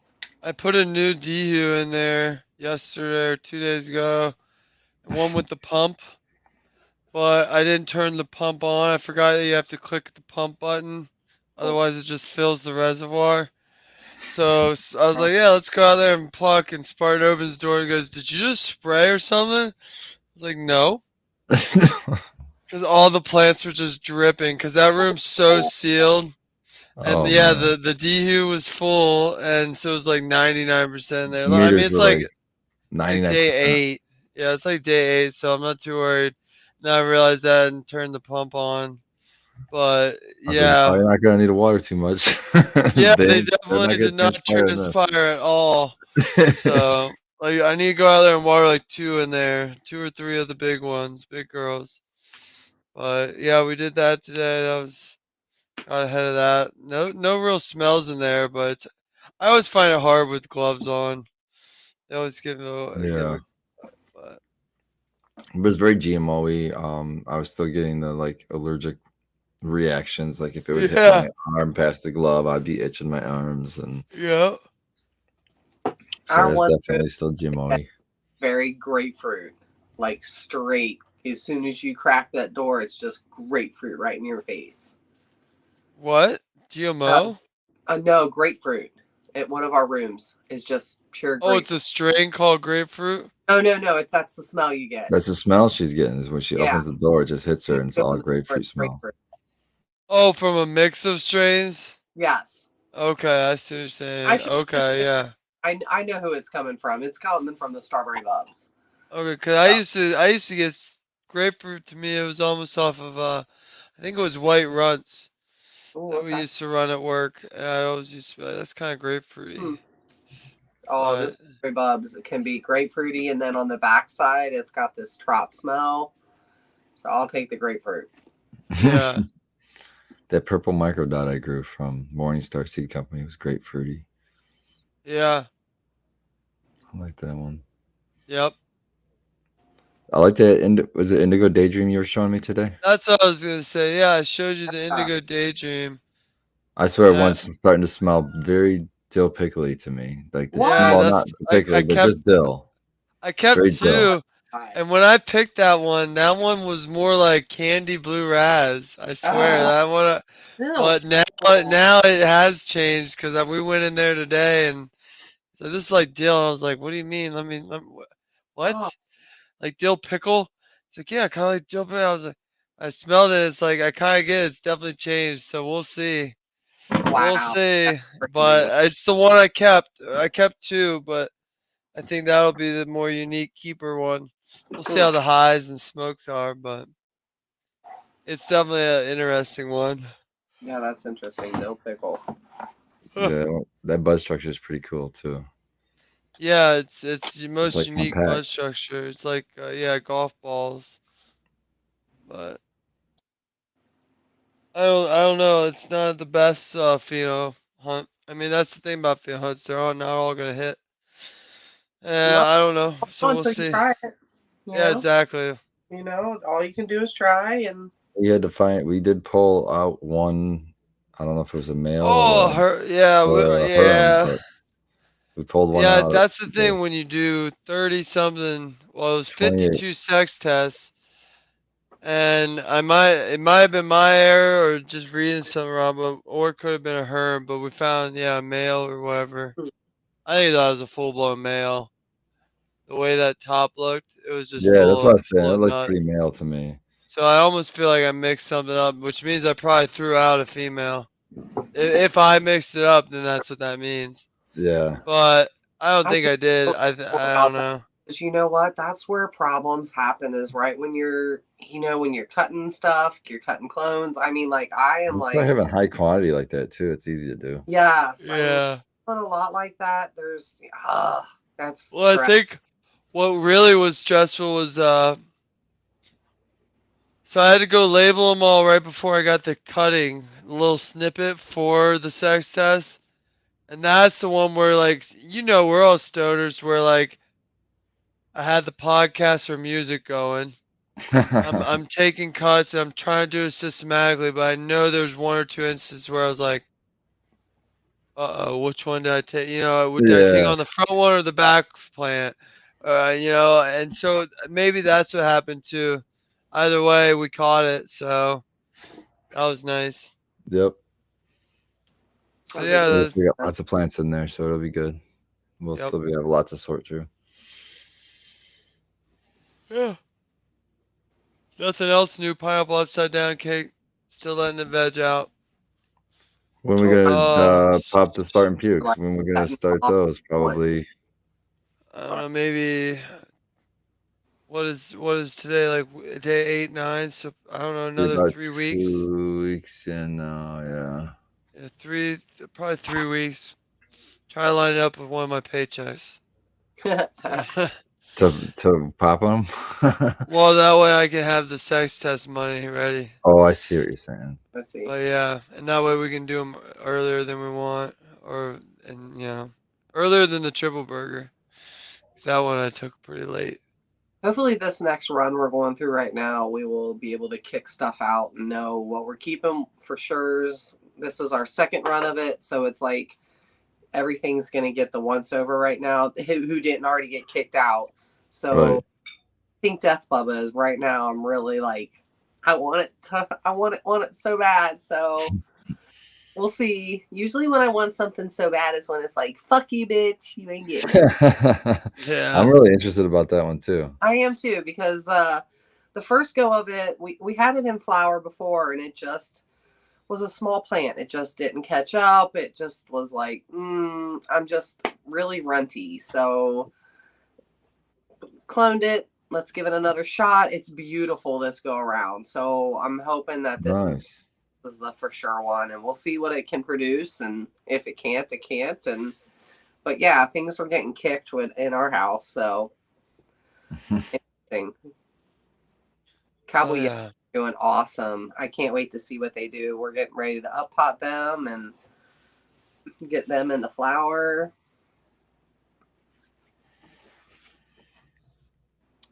I put a new DHU in there yesterday or 2 days ago. One with the pump. But I didn't turn the pump on. I forgot that you have to click the pump button. Otherwise, it just fills the reservoir. So I was like, yeah, let's go out there and pluck. And Spartan opens the door and goes, did you just spray or something? I was like, no. Because all the plants were just dripping. Because that room's so sealed. And Oh, yeah, man. the DHU was full. And so it was like 99% there. I mean, Meters it's were like, like like 99%. day 8. Yeah, it's like day 8. So I'm not too worried. Now I realized that and turned the pump on. But I was like, yeah, oh, you're not gonna need to water too much. yeah, They're they not definitely gonna did not transpire enough. transpire at all. So like, I need to go out there and water like 2 in there, 2 or 3 of the big ones, big girls. But yeah, we did that today. That was got ahead of that. No real smells in there, but I always find it hard with gloves on. They always give Yeah. but It was very GMO-y. I was still getting the like allergic reactions. Like if it would hit yeah, my arm past the glove, I'd be itching my arms, and yeah. so it's definitely still GMO-y. Very grapefruit, like straight. As soon as you crack that door, it's just grapefruit right in your face. What? GMO? No, grapefruit at one of our rooms is just pure grapefruit. Oh, it's a strain called grapefruit? Oh, no. That's the smell you get. That's the smell she's getting. Is when she opens the door, it just hits her, and it's all grapefruit smell. Oh, from a mix of strains? Yes. Okay, I see what you're saying. Okay, yeah. I know who it's coming from. It's coming from the strawberry bubs. Okay, cause I used to get grapefruit. To me, it was almost off of I think it was White Runts that we used to run at work. And I always used to be like, that's kind of grapefruity. Oh, this strawberry bubs can be grapefruity, and then on the backside, it's got this trop smell. So I'll take the grapefruit. Yeah. That purple microdot I grew from Morningstar Seed Company was grapefruity. Yeah. I like that one. Yep. I like that. Was it Indigo Daydream you were showing me today? That's what I was gonna say. Yeah, I showed you the Indigo Daydream. I swear, once it's starting to smell very dill pickly to me. Like the not pickly, but just dill. I kept very 2, dill. And when I picked that one was more like candy blue raz. I swear that one. But now it has changed because we went in there today and so this is like dill. I was like, what do you mean? Let me what? Oh. Like dill pickle? It's like, yeah, kind of like dill pickle. I was like, I smelled it. It's like, I kind of get it. It's definitely changed. So we'll see. Wow. We'll see. But it's the one I kept. I kept 2, but I think that'll be the more unique keeper one. We'll see how the highs and smokes are, but it's definitely an interesting one. Yeah, that's interesting. Dill pickle. Yeah, that bud structure is pretty cool too. Yeah, it's the most unique bud structure. It's like golf balls. But I don't know. It's not the best pheno hunt. I mean, that's the thing about pheno hunts. They're not all gonna hit. I don't know. So we'll see. Try it, yeah, exactly. You know, all you can do is try, and we had to find. We did pull out one. I don't know if it was a male. We pulled one out. Yeah, that's the thing when you do 30 something. Well, it was 52 sex tests. And it might have been my error or just reading something wrong, or it could have been a her, but we found, a male or whatever. I think that was a full blown male. The way that top looked, it was just that's what I was saying. It looked pretty male to me. So I almost feel like I mixed something up, which means I probably threw out a female. If I mixed it up, then that's what that means. Yeah. But I don't think I did. I don't know. Because you know what? That's where problems happen is right when you're, when you're cutting stuff, you're cutting clones. I mean, like, I am By like, having high quality like that too, it's easy to do. yes. I mean, Yeah. on a lot like that, there's, that's Well, I stress. think what really was stressful was so I had to go label them all right before I got the cutting little snippet for the sex test. And that's the one where, like, we're all stoners where, like, I had the podcast or music going. I'm taking cuts and I'm trying to do it systematically, but I know there's one or two instances where I was like, which one did I take? Did I take Yeah. on the front one or the back plant? And so maybe that's what happened too. Either way, we caught it, so that was nice. Yep. So That's a yeah, good. We got lots of plants in there, so it'll be good. We'll Yep. still have lots to sort through. Yeah. Nothing else new. Pineapple upside down cake. Still letting the veg out. When we gonna Um, pop the Spartan pukes? Like, When we're gonna cutting start off those? one. Probably. I don't Sorry. know. Maybe what is today? Like day 8, 9. So I don't know. Another About 3 weeks. 2 weeks in. Yeah. Yeah, probably 3 weeks. Try to line it up with one of my paychecks. So, To pop them. well, that way I can have the sex test money ready. Oh, I see what you're saying. Let's see. But yeah, and that way we can do them earlier than we want, earlier than the triple burger. That one I took pretty late. Hopefully, this next run we're going through right now, we will be able to kick stuff out and know what we're keeping for sure. This is our second run of it, so it's like everything's going to get the once over right now. Who didn't already get kicked out? So Right. Pink Death Bubba is right now. I'm really like, I want it so bad. So we'll see. Usually, when I want something so bad, is when it's like, "Fuck you, bitch, you ain't getting it." Yeah. I'm really interested about that one too. I am too, because the first go of it, we had it in flower before, and it just was a small plant. It just didn't catch up. It just was like, I'm just really runty. So cloned it. Let's give it another shot. It's beautiful this go around. So I'm hoping that this Nice. is the for sure one, and we'll see what it can produce. And if it can't, it can't. But yeah, things were getting kicked in our house. So interesting. Cowboy yeah. doing awesome. I can't wait to see what they do. We're getting ready to up pot them and get them into flour.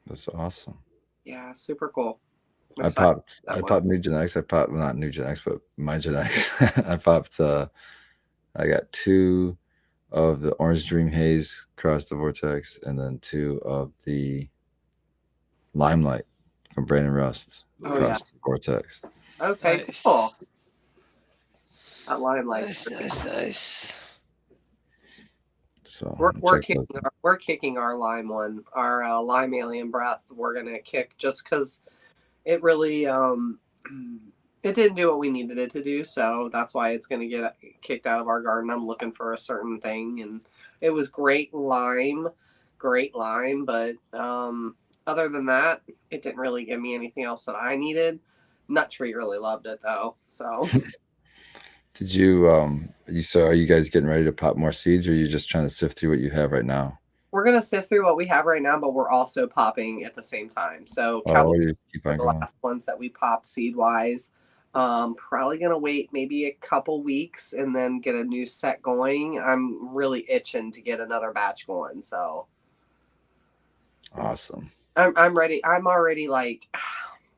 That's awesome. Yeah, super cool. I popped new genetics. Not new genetics, but my genetics. I got 2 of the Orange Dream Haze across the Vortex, and then 2 of the Limelight from Brandon Rust across the Vortex. Okay, Nice. cool. That Limelight's nice. So we're kicking our lime one, our lime alien breath. We're gonna kick just because it really it didn't do what we needed it to do, so that's why it's gonna get kicked out of our garden. I'm looking for a certain thing, and it was great lime, but other than that, it didn't really give me anything else that I needed. Nut Tree really loved it though, so. Did you are you guys getting ready to pop more seeds, or are you just trying to sift through what you have right now? We're gonna sift through what we have right now, but we're also popping at the same time. So You keep on the going. last ones that we popped seed wise. Probably gonna wait maybe a couple weeks and then get a new set going. I'm really itching to get another batch going, so Awesome. I'm ready. I'm already like,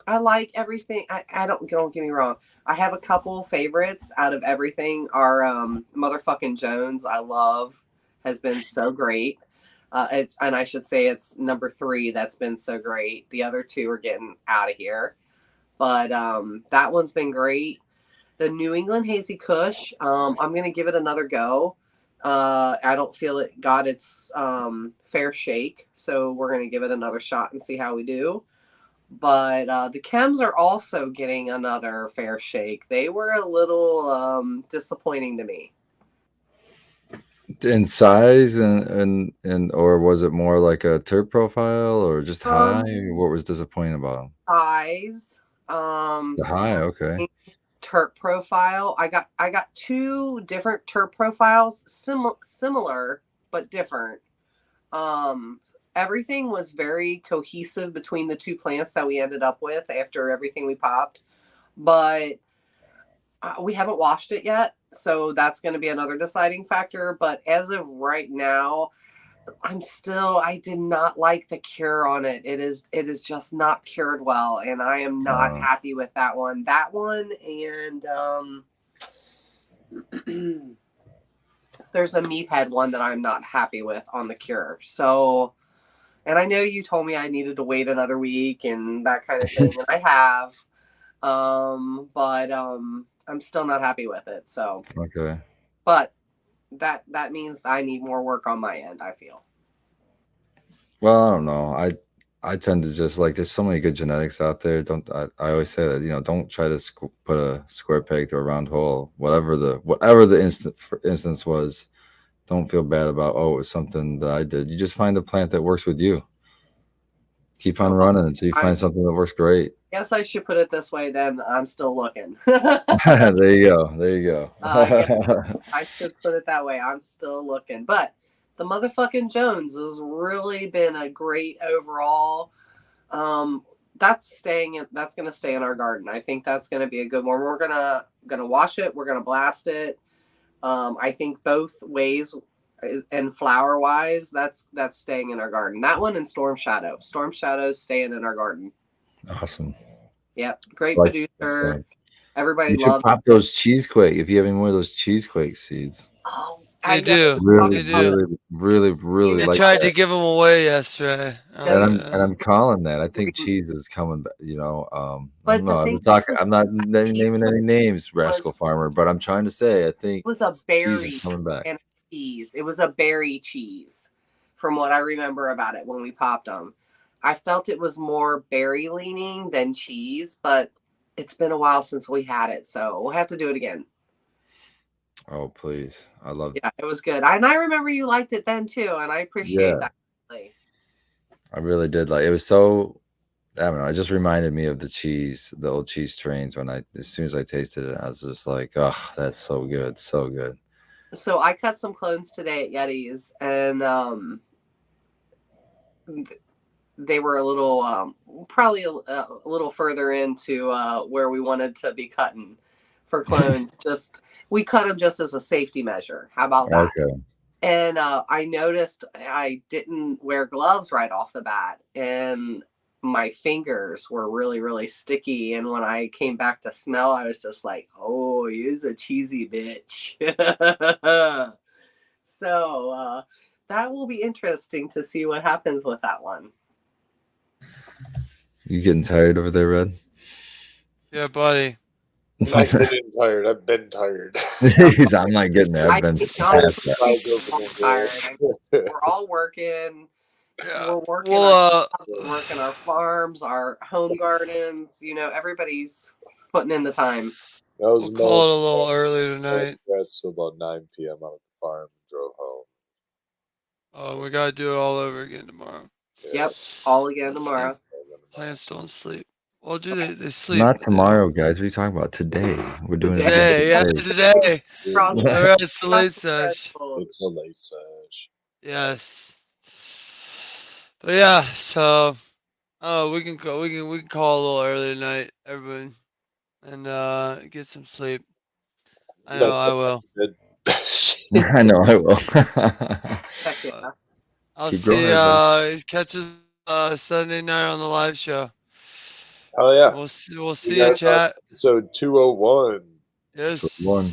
I like everything. I don't get me wrong. I have a couple favorites out of everything. Our motherfucking Jones, I love, has been so great. And I should say it's number 3 that's been so great. The other 2 are getting out of here. But that one's been great. The New England Hazy Kush, I'm going to give it another go. I don't feel it got its fair shake. So we're going to give it another shot and see how we do. But the chems are also getting another fair shake. They were a little disappointing to me. In size and or was it more like a terp profile or just high? What was disappointing about them? Size. The high, okay. Terp profile. I got two different terp profiles, similar but different. Everything was very cohesive between the two plants that we ended up with after everything we popped, but we haven't washed it yet, so that's going to be another deciding factor. But as of right now, I did not like the cure on it. It is just not cured well, and I am not happy with that one. That one and there's a meathead one that I'm not happy with on the cure. So, and I know you told me I needed to wait another week and that kind of thing, and I have. But I'm still not happy with it. So okay. But that means I need more work on my end, I feel. Well, I don't know. I tend to just like there's so many good genetics out there. I always say that, you know, don't try to put a square peg to a round hole. Whatever the instance was, don't feel bad about, oh, it was something that I did. You just find a plant that works with you. Keep on running until you find something that works great. Guess I should put it this way then. I'm still looking. There you go. I should put it that way. I'm still looking. But the motherfucking Jones has really been a great overall. That's gonna stay in our garden. I think that's gonna be a good one. We're gonna wash it, we're gonna blast it. I think both ways and flower wise, that's staying in our garden. That one and Storm Shadow. Storm Shadow's staying in our garden. Awesome. Yep. Great producer. Everybody loves it. Pop those cheesequake if you have any more of those cheesequake seeds. Oh, I do. Really I like tried that. to give them away yesterday. And I'm calling that. I think cheese is coming back, you know. I don't know. I'm not naming any names, Rascal Farmer, but I'm trying to say I think it was a berry cheese is coming back. And cheese. It was a berry cheese from what I remember about it when we popped them. I felt it was more berry leaning than cheese, but it's been a while since we had it, so we'll have to do it again. Oh, please. I love it. Yeah, it was good. And I remember you liked it then too, and I appreciate that. I really did. Like, it was so, I don't know, it just reminded me of the old cheese strains when as soon as I tasted it, I was just like, oh, that's so good. So good. So I cut some clones today at Yeti's, and they were a little, probably a little further into where we wanted to be cutting for clones. We cut them just as a safety measure. How about that? Okay. And I noticed I didn't wear gloves right off the bat, and my fingers were really, really sticky. And when I came back to smell, I was just like, oh, he's a cheesy bitch. So that will be interesting to see what happens with that one. You getting tired over there, Red? Yeah, buddy. I'm not getting tired. I've been tired. I'm not getting there. I've been past that. We're all working. Yeah. We're working our farms, our home gardens. You know, everybody's putting in the time. We'll call it a little early tonight. Rest about 9 p.m. out at the farm and drove home. Oh, we gotta do it all over again tomorrow. Yep, all again tomorrow. Plants don't sleep. Well, do they sleep? Not tomorrow, guys. What are you talking about? Today. We're doing it today. Yeah, today. All right, it's the late sesh. It's a late sesh. Yes. But yeah, so we can call a little early tonight, everyone, and get some sleep. I know I will. I know I will. I'll see catch us Sunday night on the live show. Oh yeah. We'll see you, chat. So 201. Yes. 201.